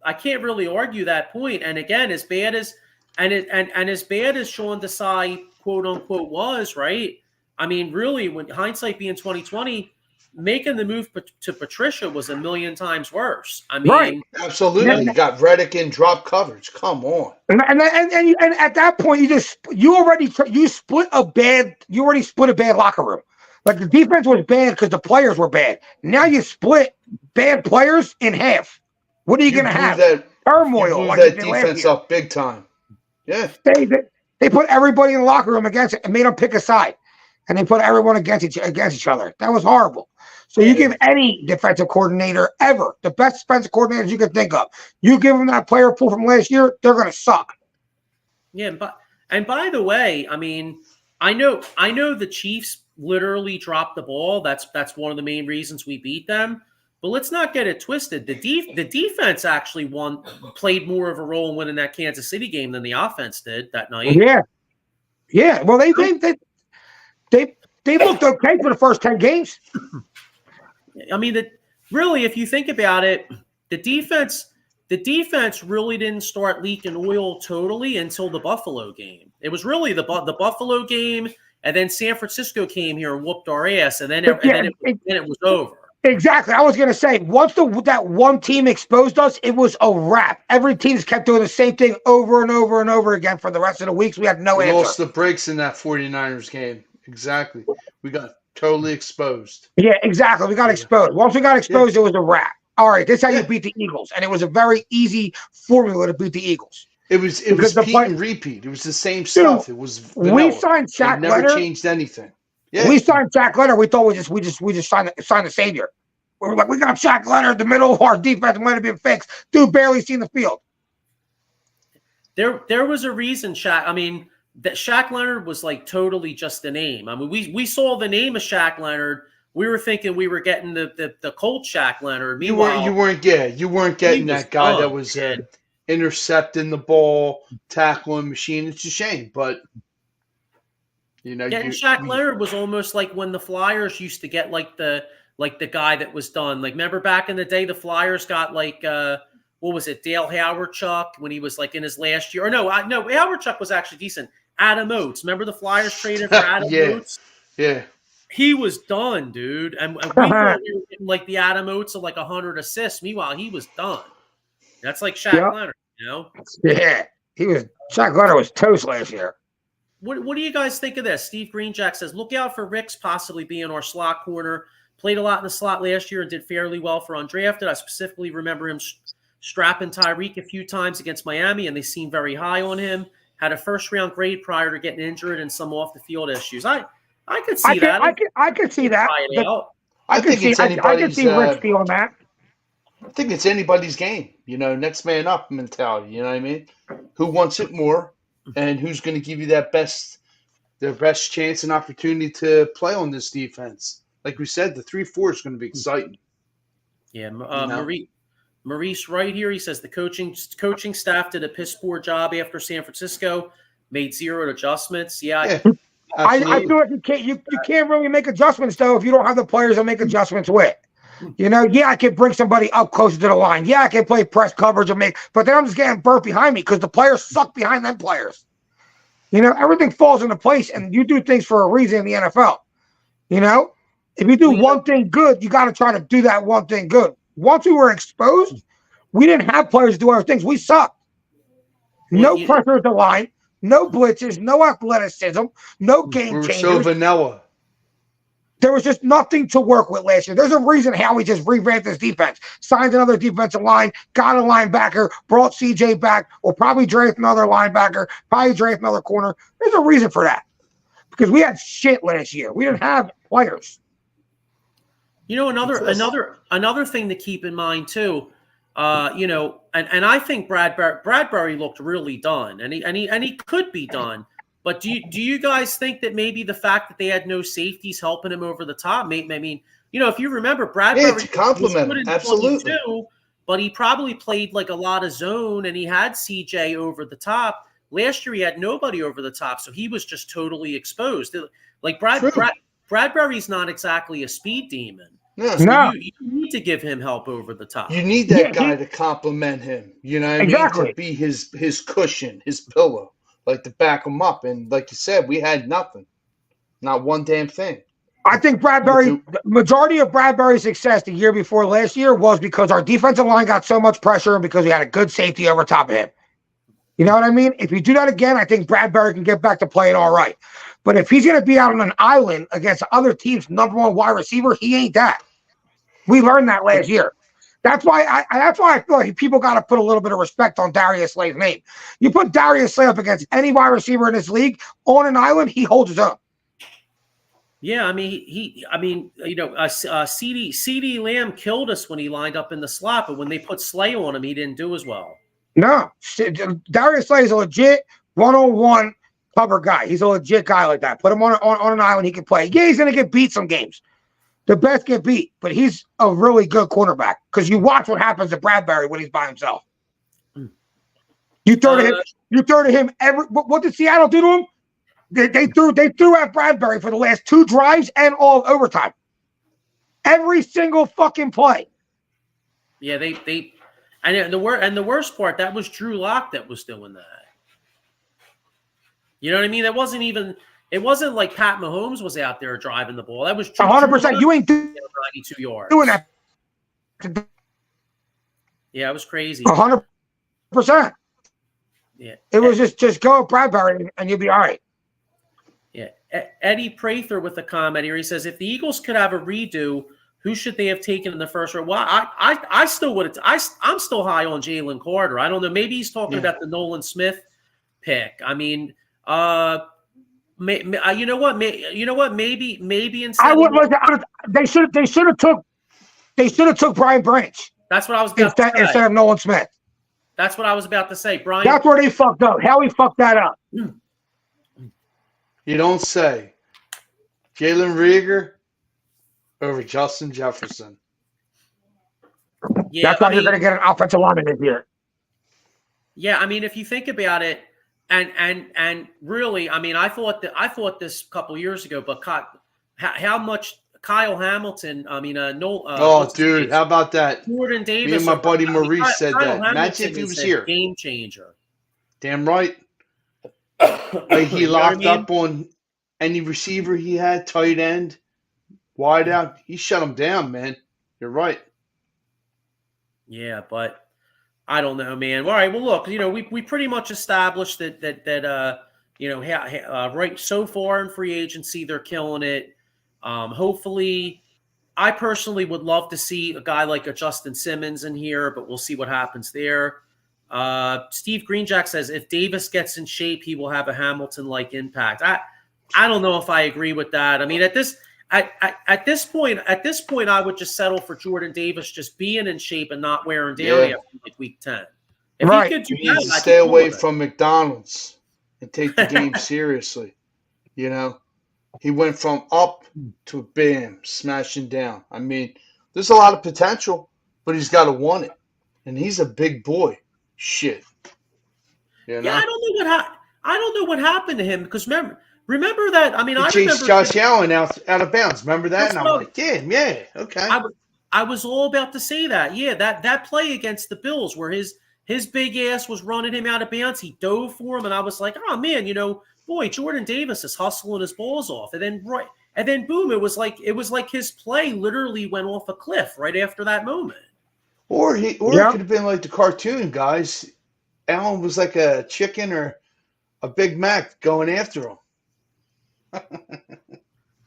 I can't really argue that point. And again, as bad as Sean Desai, quote unquote, was, right? I mean, really, when hindsight being 2020, making the move to Patricia was a million times worse. I mean, right. Absolutely. You got Reddick in drop coverage. Come on. And at that point, you already split a bad locker room. Like the defense was bad because the players were bad. Now you split bad players in half. What are you going to have? Turmoil. You blew that defense up big time. Yeah. They put everybody in the locker room against it and made them pick a side. And they put everyone against each other. That was horrible. So you give any defensive coordinator ever, the best defensive coordinators you can think of, you give them that player pool from last year, they're going to suck. Yeah, and by the way, I mean, I know the Chiefs literally dropped the ball. That's one of the main reasons we beat them. But let's not get it twisted. The defense actually played more of a role in winning that Kansas City game than the offense did that night. Yeah. Yeah, well, they looked okay for the first 10 games. I mean, really, if you think about it, the defense really didn't start leaking oil totally until the Buffalo game. It was really the Buffalo game, and then San Francisco came here and whooped our ass, and then it was over. Exactly. I was going to say, once that one team exposed us, it was a wrap. Every team's kept doing the same thing over and over and over again for the rest of the weeks. We had no answer. We lost the brakes in that 49ers game. Exactly. We got totally exposed. Yeah, exactly. We got exposed. Once we got exposed, it was a wrap. All right, this is how you beat the Eagles. And it was a very easy formula to beat the Eagles. It was repeat and repeat. It was the same stuff. It was vanilla. We signed Shaq Leonard. Never changed anything. Yeah. We signed Shaq Leonard. We thought we just signed the savior. We were like, we got Shaq Leonard. The middle of our defense might have been fixed. Dude barely seen the field. There was a reason Shaq. I mean, that Shaq Leonard was like totally just a name. I mean, we saw the name of Shaq Leonard. We were thinking we were getting the Colt Shaq Leonard. Meanwhile, you weren't getting that guy that was intercepting the ball, tackling machine. It's a shame, but getting Shaq Leonard was almost like when the Flyers used to get like the guy that was done. Like, remember back in the day, the Flyers got like what was it, Dale Howard-Chuck when he was like in his last year? Or no, Howard-Chuck was actually decent. Adam Oates, remember the Flyers traded for Adam Oates? Yeah. He was done, dude. And we were getting like the Adam Oates of like 100 assists. Meanwhile, he was done. That's like Shaq Leonard, you know? Yeah. Shaq Leonard was toast last year. What do you guys think of this? Steve Greenjack says, look out for Ricks possibly being our slot corner. Played a lot in the slot last year and did fairly well for undrafted. I specifically remember him strapping Tyreek a few times against Miami, and they seemed very high on him. Had a first-round grade prior to getting injured and some off-the-field issues. I could see that. I could see that. I think it's anybody's. I could see Rick stealing that. I think it's anybody's game. Next man up mentality. You know what I mean? Who wants it more, and who's going to give you their best chance and opportunity to play on this defense? Like we said, the 3-4 is going to be exciting. Yeah, Maurice right here. He says the coaching staff did a piss poor job after San Francisco, made 0 adjustments. Yeah. I feel like you can't really make adjustments though if you don't have the players to make adjustments with. I can bring somebody up closer to the line. Yeah, I can play press coverage but then I'm just getting burnt behind me because the players suck behind them players. Everything falls into place, and you do things for a reason in the NFL. If you do one thing good, you got to try to do that one thing good. Once we were exposed, we didn't have players to do other things. We sucked. No pressure at the line. No blitzes, no athleticism, no game changers. We were so vanilla. There was just nothing to work with last year. There's a reason how we just revamped this defense. Signed another defensive line, got a linebacker, brought CJ back, will probably draft another linebacker, probably draft another corner. There's a reason for that. Because we had shit last year. We didn't have players. Another thing to keep in mind too, and I think Bradbury looked really done, and he could be done. But do you guys think that maybe the fact that they had no safeties helping him over the top? If you remember, Bradbury to compliment him, absolutely. But he probably played like a lot of zone, and he had CJ over the top. Last year he had nobody over the top, so he was just totally exposed. Like Bradbury's not exactly a speed demon. No. You need to give him help over the top. You need that guy to compliment him. You know what I mean? To be his cushion, his pillow, like to back him up. And like you said, we had nothing. Not one damn thing. I think the majority of Bradbury's success the year before last year was because our defensive line got so much pressure and because we had a good safety over top of him. You know what I mean? If you do that again, I think Bradbury can get back to playing all right. But if he's going to be out on an island against other teams' number one wide receiver, he ain't that. We learned that last year. That's why I feel like people got to put a little bit of respect on Darius Slay's name. You put Darius Slay up against any wide receiver in this league on an island, he holds his own. Yeah, CD Lamb killed us when he lined up in the slot, but when they put Slay on him, he didn't do as well. No, Darius Slay is a legit one-on-one cover guy. He's a legit guy like that. Put him on an island, he can play. Yeah, he's going to get beat some games. The best get beat, but he's a really good cornerback because you watch what happens to Bradbury when he's by himself. You throw to him. You throw to him every. What did Seattle do to him? They threw at Bradbury for the last 2 drives and all of overtime. Every single fucking play. Yeah, and the worst part, that was Drew Lock that was doing that. You know what I mean? It wasn't like Pat Mahomes was out there driving the ball. That was 100%. You ain't 92 yards. Doing that. Yeah, it was crazy. 100%. Yeah, it was just go with Bradbury and you'll be all right. Yeah, Eddie Prather with a comment here. He says, if the Eagles could have a redo, who should they have taken in the first round? Well, I still would. I'm still high on Jalen Carter. I don't know. Maybe he's talking about the Nolan Smith pick. I mean, you know what? Maybe instead. They should have took Brian Branch. That's what I was about to say. Instead of Nolan Smith. That's what I was about to say, Brian. That's where they fucked up. How he fucked that up? You don't say. Jalen Reagor over Justin Jefferson. Yeah, that's why you're going to get an offensive lineman this year. Yeah, I mean, if you think about it, and really, I mean, I thought this a couple years ago, but how much Kyle Hamilton? I mean, dude, how about that? Jordan Davis. Me and my buddy Maurice said Kyle that. Hamilton Imagine if he was here. Game changer. Damn right. Like he locked up on any receiver he had, tight end, wide out. He shut him down, man. You're right. Yeah, but I don't know, man. All right, well, look, we pretty much established that right so far in free agency they're killing it. Hopefully, I personally would love to see a guy like a Justin Simmons in here, but we'll see what happens there. Steve Greenjack says if Davis gets in shape, he will have a Hamilton-like impact. I don't know if I agree with that. I mean, at this point, I would just settle for Jordan Davis just being in shape and not wearing down after like week 10. If he could do that, needs to stay away from McDonald's and take the game seriously. You know, he went from up to bam, smashing down. I mean, there's a lot of potential, but he's got to want it, and he's a big boy. Shit. You know? Yeah, I don't know what happened to him because remember that. I mean, I chased Josh Allen out of bounds. Remember that? And I'm like, yeah, okay. I was all about to say that. Yeah, that play against the Bills where his big ass was running him out of bounds. He dove for him, and I was like, oh man, boy, Jordan Davis is hustling his balls off, and then boom, it was like his play literally went off a cliff right after that moment. Or it could have been like the cartoon guys. Allen was like a chicken or a Big Mac going after him.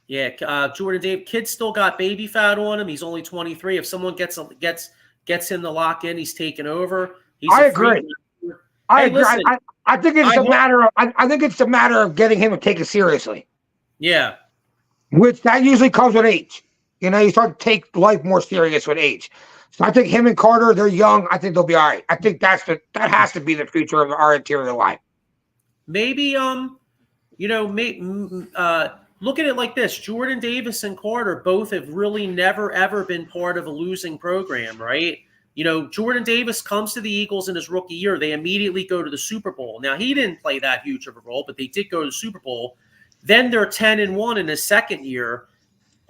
Yeah, Jordan Dave, kid still got baby fat on him. He's only 23. If someone gets him to lock in, he's taking over. I agree. I agree. I think it's I think it's a matter of getting him to take it seriously. Yeah, which that usually comes with age. You start to take life more serious with age. So I think him and Carter, they're young. I think they'll be all right. I think that has to be the future of our interior line. Maybe look at it like this: Jordan Davis and Carter both have really never ever been part of a losing program, right? Jordan Davis comes to the Eagles in his rookie year. They immediately go to the Super Bowl. Now he didn't play that huge of a role, but they did go to the Super Bowl. Then they're 10-1 in his second year.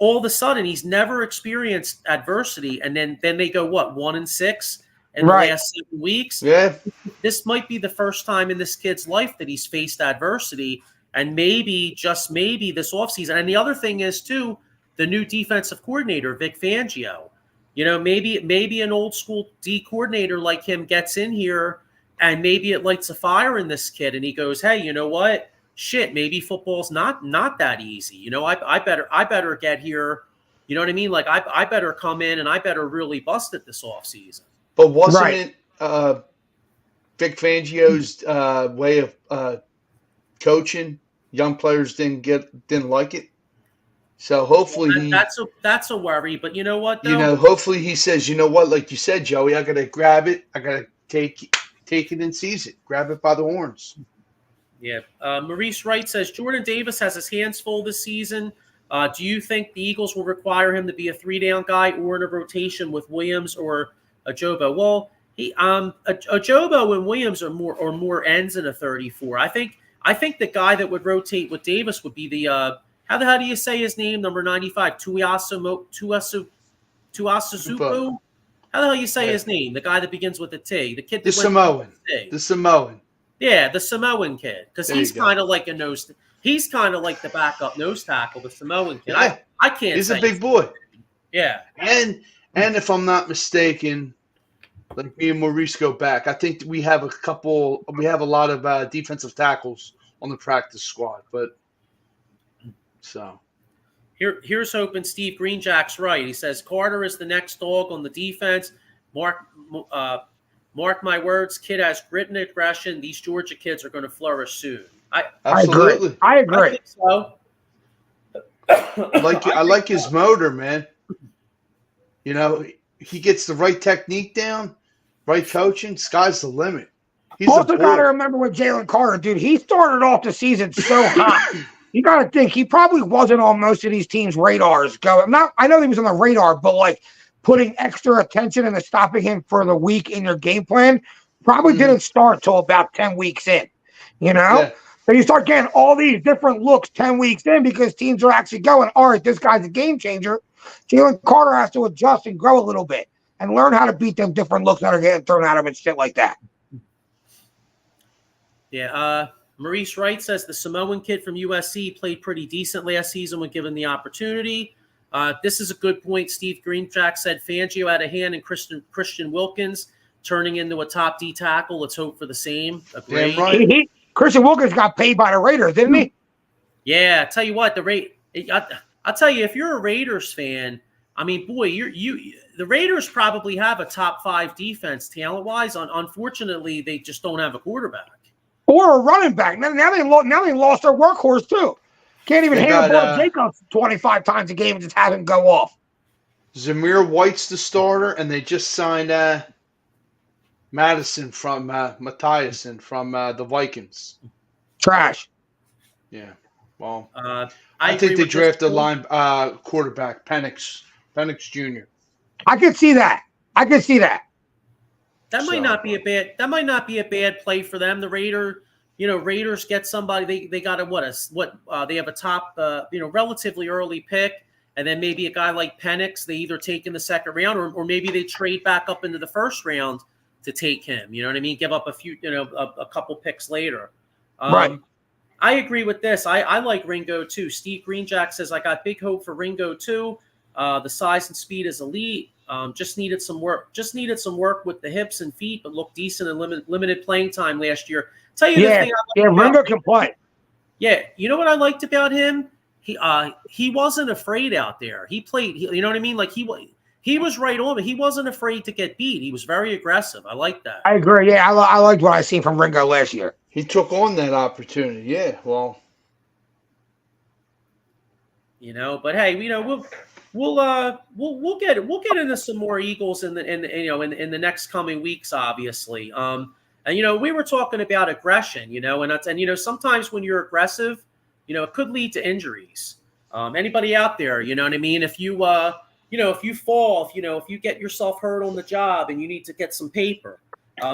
All of a sudden, he's never experienced adversity, and then they go 1-6 in the last 7 weeks. Yeah, this might be the first time in this kid's life that he's faced adversity, and maybe just maybe this offseason. And the other thing is too, the new defensive coordinator Vic Fangio. Maybe an old school D coordinator like him gets in here, and maybe it lights a fire in this kid, and he goes, "Hey, you know what? Shit, maybe football's not that easy. I better get here. You know what I mean? Like I better come in and I better really bust it this offseason." But wasn't it Vic Fangio's way of coaching? Young players didn't like it. So hopefully that's a worry. But you know what? Hopefully he says, you know what? Like you said, Joey, I gotta grab it. I gotta take it and seize it. Grab it by the horns. Yeah. Maurice Wright says Jordan Davis has his hands full this season. Do you think the Eagles will require him to be a 3-down guy or in a rotation with Williams or Ajobo? Well, Ajobo and Williams are more ends in a 34. I think I think the guy that would rotate with Davis would be the how the hell do you say his name? Number 95, Tuasuzupu. How the hell you say his name? The guy that begins with a T. The kid that The Samoan. The Samoan. Yeah, the Samoan kid, because There he's you go. kind of like a nose. He's kind of like the backup nose tackle, the Samoan kid. Yeah. I can't. He's say a big his boy. name. Yeah, And if I'm not mistaken, like me and Maurice go back, I think we have a lot of defensive tackles on the practice squad. But so here's hoping Steve Greenjack's right. He says Carter is the next dog on the defense. Mark my words, kid has grit and aggression. These Georgia kids are going to flourish soon. absolutely, I agree. I think so. I like his motor, man. You know, he gets the right technique down, right coaching. Sky's the limit. He's Also got to bull. remember with Jalen Carter, dude, he started off the season so hot. You got to think he probably wasn't on most of these teams' radars. I know he was on the radar, but like putting extra attention into stopping him for the week in your game plan probably didn't start till about 10 weeks in. You know? Yeah. So you start getting all these different looks 10 weeks in because teams are actually going, all right, this guy's a game changer. Jalen Carter has to adjust and grow a little bit and learn how to beat them different looks that are getting thrown at him and shit like that. Yeah, Maurice Wright says the Samoan kid from USC played pretty decent last season when given the opportunity. This is a good point. Steve Greenjack said Fangio had a hand in Christian Wilkins turning into a top D tackle. Let's hope for the same. Agreed. Damn right. Christian Wilkins got paid by the Raiders, didn't he? Yeah, I tell you what, I'll tell you, if you're a Raiders fan, I mean, boy, the Raiders probably have a top 5 defense talent wise. Unfortunately, they just don't have a quarterback or a running back. Now they lost their workhorse too. Can't even hand the ball Jacobs 25 times a game and just have him go off. Zamir White's the starter, and they just signed Madison from Mathiasen from the Vikings. Trash. Yeah. Well, I think they drafted quarterback Penix Jr. I could see that. That might not be a bad play for them. The Raiders get somebody. They got they have a top relatively early pick, and then maybe a guy like Penix they either take in the second round or maybe they trade back up into the first round to take him. You know what I mean? Give up a couple picks later. Right. I agree with this. I like Ringo too. Steve Greenjack says I got big hope for Ringo too. The size and speed is elite. Just needed some work with the hips and feet, but looked decent in limited playing time last year. Tell you the thing. Ringo can play. Yeah, you know what I liked about him? He wasn't afraid out there. He played. You know what I mean? Like he was right on, but he wasn't afraid to get beat. He was very aggressive. I like that. I agree. Yeah, I liked what I seen from Ringo last year. He took on that opportunity. Yeah, well, But hey, we'll get into some more Eagles in the next coming weeks, obviously. And we were talking about aggression, and sometimes when you're aggressive, it could lead to injuries. Anybody out there, you know what I mean? If you if you fall, if you get yourself hurt on the job and you need to get some paper,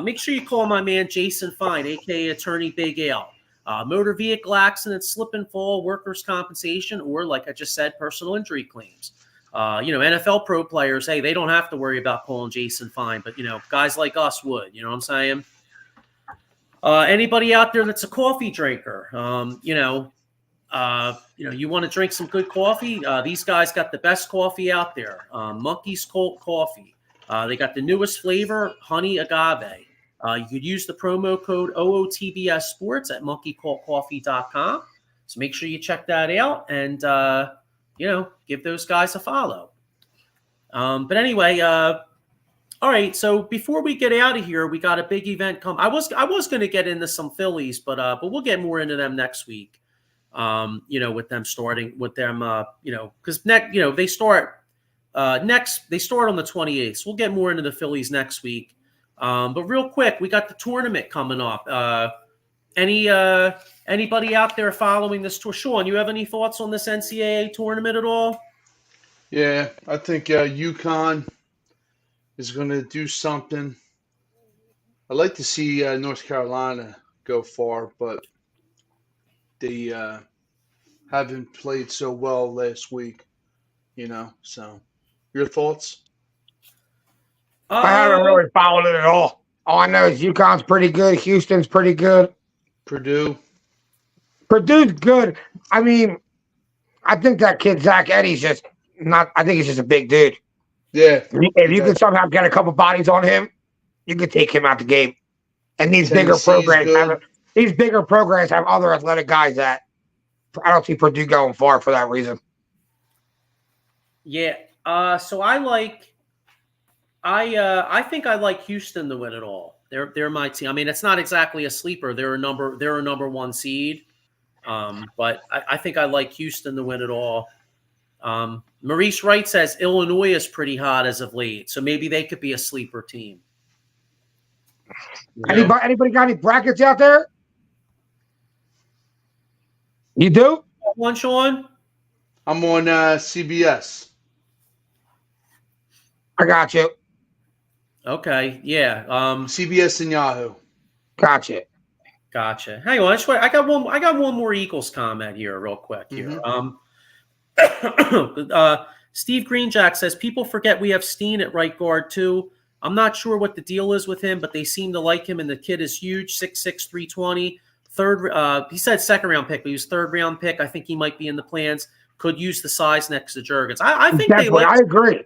make sure you call my man Jason Fine, aka Attorney Big Al. Motor vehicle accident, slip and fall, workers' compensation, or like I just said, personal injury claims. NFL pro players, hey, they don't have to worry about calling Jason Fine, but guys like us would. You know what I'm saying? Anybody out there that's a coffee drinker, you want to drink some good coffee? These guys got the best coffee out there. Monkey's Cold Coffee. They got the newest flavor, honey agave. You could use the promo code OOTBS Sports at monkeycoldcoffee.com. So make sure you check that out and, give those guys a follow. But anyway, all right. So before we get out of here, we got a big event come. I was going to get into some Phillies, but we'll get more into them next week. With them starting with them, because they start they start on the 28th. So we'll get more into the Phillies next week. But real quick, we got the tournament coming up. Anybody out there following this tour? Sean, you have any thoughts on this NCAA tournament at all? Yeah, I think UConn is going to do something. I'd like to see North Carolina go far, but they haven't played so well last week. So your thoughts? I haven't really followed it at all. All I know is UConn's pretty good. Houston's pretty good. Purdue's good. I mean, I think that kid Zach Eddy's just not. I think he's just a big dude. Yeah. If you could somehow get a couple bodies on him, you could take him out the game. And these bigger programs have other athletic guys that I don't see Purdue going far for that reason. Yeah. So I think I like Houston to win it all. They're my team. I mean, it's not exactly a sleeper. They're a number one seed. But I think I like Houston to win it all. Maurice Wright says Illinois is pretty hot as of late, so maybe they could be a sleeper team. Anybody got any brackets out there? You do? One, Sean? I'm on CBS. I got you. Okay, yeah. CBS and Yahoo. Gotcha. Hang on, I got one more Eagles comment here, real quick. Here, Steve Greenjack says people forget we have Steen at right guard too. I'm not sure what the deal is with him, but they seem to like him, and the kid is huge, 6'6", 320. He said second round pick, but he was third round pick. I think he might be in the plans. Could use the size next to Jurgens. I think they like. I agree.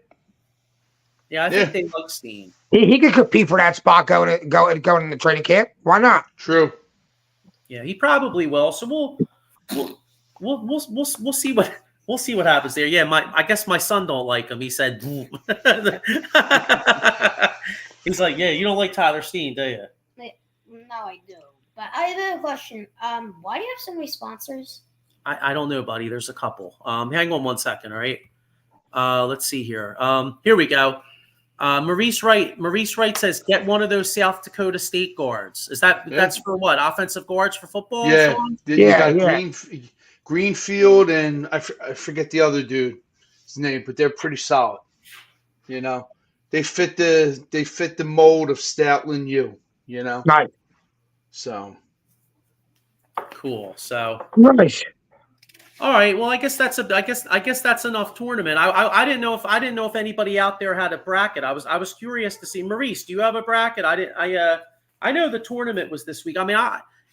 Yeah, I think they like Steen. He could compete for that spot going in the training camp. Why not? True. Yeah, he probably will. So we'll see what. We'll see what happens there. Yeah, I guess my son don't like him. He said, he's like, yeah, you don't like Tyler Steen, do you? No, I do. But I have a question. Why do you have so many sponsors? I don't know, buddy. There's a couple. Hang on one second, all right? Let's see here. Here we go. Maurice Wright says, get one of those South Dakota State guards. That's for what? Offensive guards for football? Yeah. Sean? You got Greenfield and I forget the other dude's name, but they're pretty solid. They fit the mold of Stoutland U. Nice. So cool. So nice. All right. Well, I guess that's enough tournament. I didn't know if anybody out there had a bracket. I was curious to see. Maurice, do you have a bracket? I know the tournament was this week. I mean,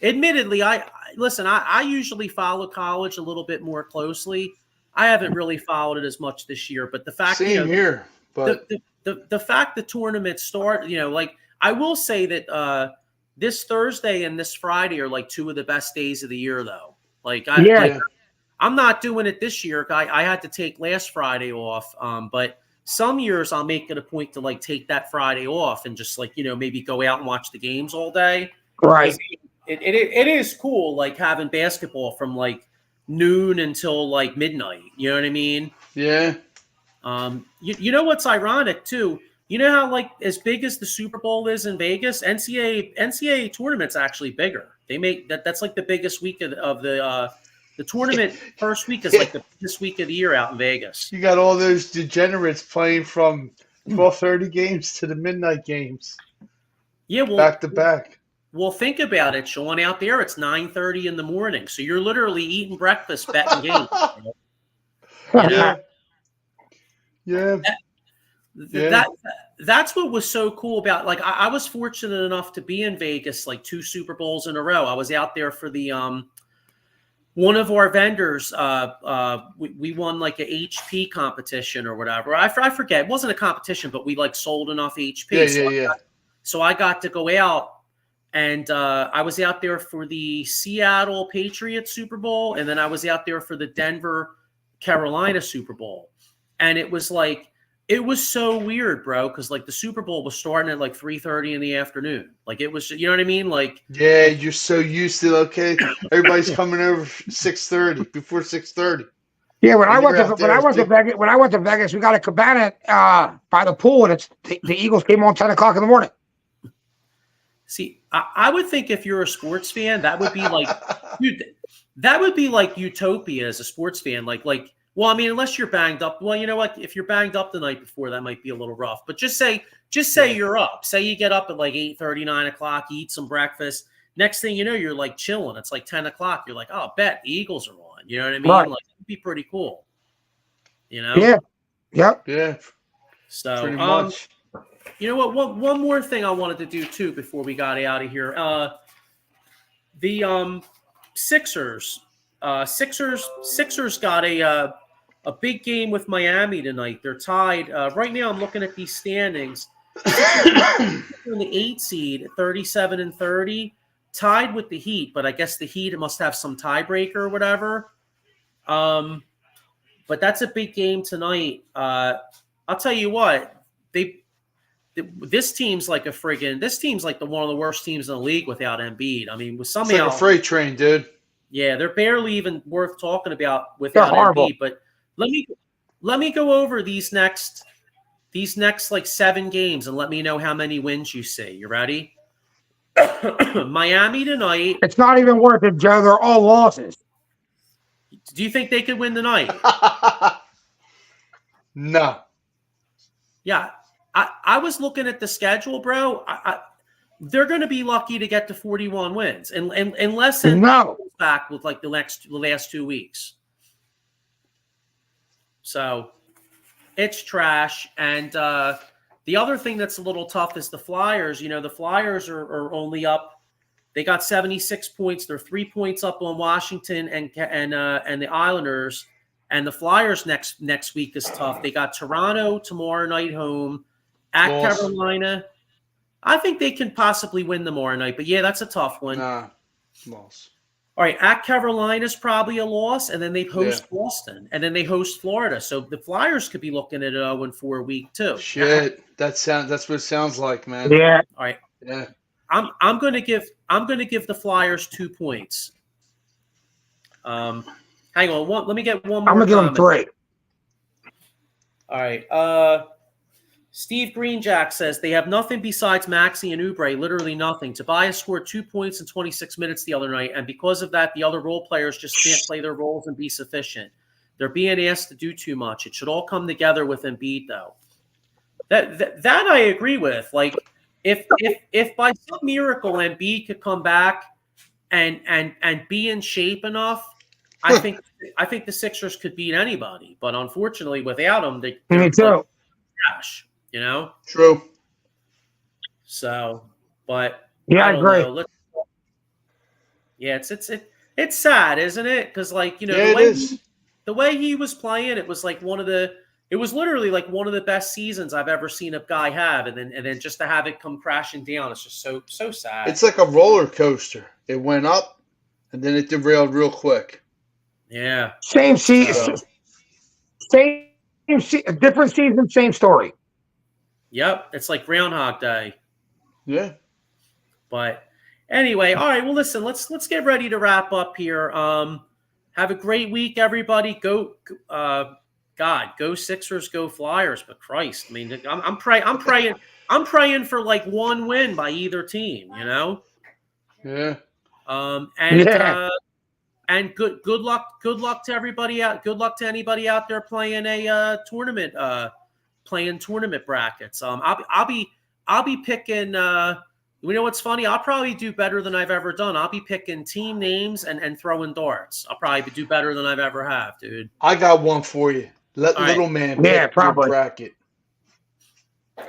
admittedly, I usually follow college a little bit more closely. I haven't really followed it as much this year, but the fact here, but the fact the tournament start, like I will say that this Thursday and this Friday are like two of the best days of the year, though. I'm not doing it this year. I had to take last Friday off, but some years I'll make it a point to like take that Friday off and just maybe go out and watch the games all day. Right. It is cool, like having basketball from like noon until like midnight. You know what I mean? Yeah. You know what's ironic too? You know how like as big as the Super Bowl is in Vegas, NCAA tournament's actually bigger. They make that's like the biggest week of the tournament. First week is like the biggest week of the year out in Vegas. You got all those degenerates playing from 12:30 games to the midnight games. Yeah, well, back to back. Well, think about it, Sean. Out there, it's 9:30 in the morning, so you're literally eating breakfast, betting games. Yeah. That's what was so cool about. Like, I was fortunate enough to be in Vegas like 2 Super Bowls in a row. I was out there for the one of our vendors. We won like a HP competition or whatever. I forget. It wasn't a competition, but we like sold enough HP. So I got to go out. And I was out there for the Seattle Patriots Super Bowl, and then I was out there for the Denver Carolina Super Bowl. And it was so weird, bro, because like the Super Bowl was starting at like 3:30 in the afternoon. Like it was, you know what I mean? Like you're so used to everybody's coming over 6:30 before 6:30. Yeah, when I went to Vegas, we got a cabana by the pool, and the Eagles came on 10 o'clock in the morning. See, I would think if you're a sports fan, that would be like, dude, that would be like utopia as a sports fan. Like, well, I mean, unless you're banged up. Well, you know what? If you're banged up the night before, that might be a little rough. But just say you're up. Say you get up at like 8:30, 9 o'clock, eat some breakfast, next thing you know, you're like chilling. It's like 10 o'clock. You're like, oh, bet the Eagles are on. You know what I mean? Right. Like, it'd be pretty cool. You know? Yeah. Yep. Yeah. So, Pretty much. You know what? One more thing I wanted to do too before we got out of here. The Sixers. Sixers got a big game with Miami tonight. They're tied. Right now, I'm looking at these standings. In the 8 seed, at 37-30, tied with the Heat. But I guess the Heat must have some tiebreaker or whatever. But that's a big game tonight. I'll tell you what, this team's like one of the worst teams in the league without Embiid. I mean, with somehow It's like a freight train, dude. Yeah, they're barely even worth talking about without Embiid. But let me go over these next like 7 games and let me know how many wins you see. You ready? Miami tonight. It's not even worth it, Joe. They're all losses. Do you think they could win tonight? No. Yeah. I was looking at the schedule, bro. They're going to be lucky to get to 41 wins, unless it goes back with like the last 2 weeks. So it's trash. And the other thing that's a little tough is the Flyers. You know, the Flyers are only up. They got 76 points. They're 3 points up on Washington and the Islanders. And the Flyers next week is tough. They got Toronto tomorrow night home. At Carolina, I think they can possibly win tomorrow night. But, yeah, that's a tough one. Nah, loss. All right, at Carolina's probably a loss, and then they host Boston, and then they host Florida. So the Flyers could be looking at 0-4 week too. Shit, that's what it sounds like, man. Yeah. All right. Yeah. I'm going to give the Flyers 2 points. Hang on, let me get one more. I'm going to give them 3. All right. Steve Greenjack says they have nothing besides Maxey and Oubre, literally nothing. Tobias scored 2 points in 26 minutes the other night, and because of that, the other role players just can't play their roles and be sufficient. They're being asked to do too much. It should all come together with Embiid, though. That I agree with. Like, if by some miracle Embiid could come back and be in shape enough, I think the Sixers could beat anybody. But unfortunately, without him, they're trash. You know? True. So, but yeah, I agree. Yeah, it's sad, isn't it? Because like the way he was playing, it was like it was literally like one of the best seasons I've ever seen a guy have, and then just to have it come crashing down, it's just so sad. It's like a roller coaster. It went up, and then it derailed real quick. Yeah. Same season, different season, same story. Yep, it's like Groundhog Day. Yeah. But anyway, all right. Well, listen, let's get ready to wrap up here. Have a great week, everybody. Go Sixers, go Flyers. But Christ, I mean, I'm praying for like one win by either team. You know. Yeah. And good luck to everybody out. Good luck to anybody out there playing a tournament. Playing tournament brackets. I'll be picking. You know what's funny? I'll probably do better than I've ever done. I'll be picking team names and throwing darts. I'll probably do better than I've ever have, dude. I got one for you. Let little man pick your bracket.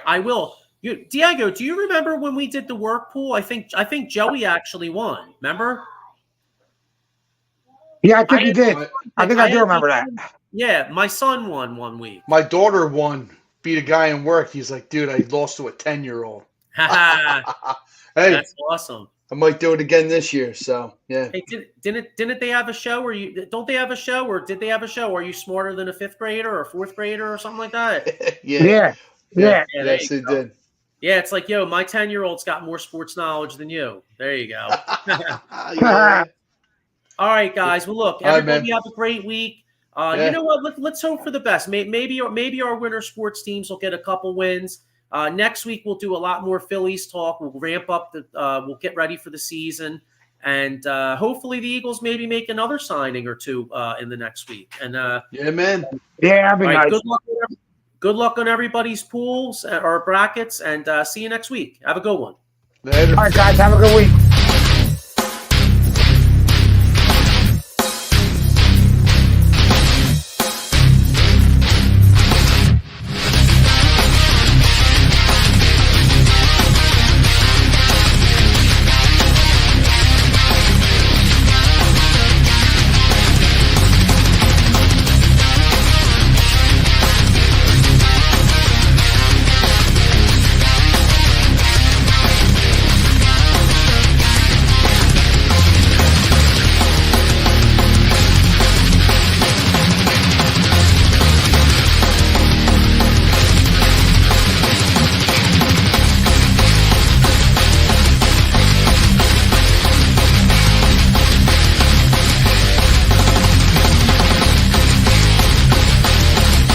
I will. Diego, do you remember when we did the work pool? I think Joey actually won. Remember? Yeah, I think he did. I think I do remember that. Yeah, my son won 1 week. My daughter won. Beat a guy in work. He's like, dude, I lost to a 10-year-old. Hey, that's awesome. I might do it again this year. So yeah. Hey, didn't they have a show? Don't they have a show, or did they have a show? Are you smarter than a 5th grader or 4th grader or something like that? Yeah. Yes, they did. Yeah, it's like, my 10-year-old's got more sports knowledge than you. There you go. All right, guys. Well, look, everybody have a great week. You know what? Let's hope for the best. Maybe our winter sports teams will get a couple wins. Next week we'll do a lot more Phillies talk. We'll ramp up we'll get ready for the season, and hopefully the Eagles maybe make another signing or two in the next week. And yeah, man. Yeah, that'd be nice. Good luck on everybody's pools or brackets, and see you next week. Have a good one. Later. All right, guys. Have a good week.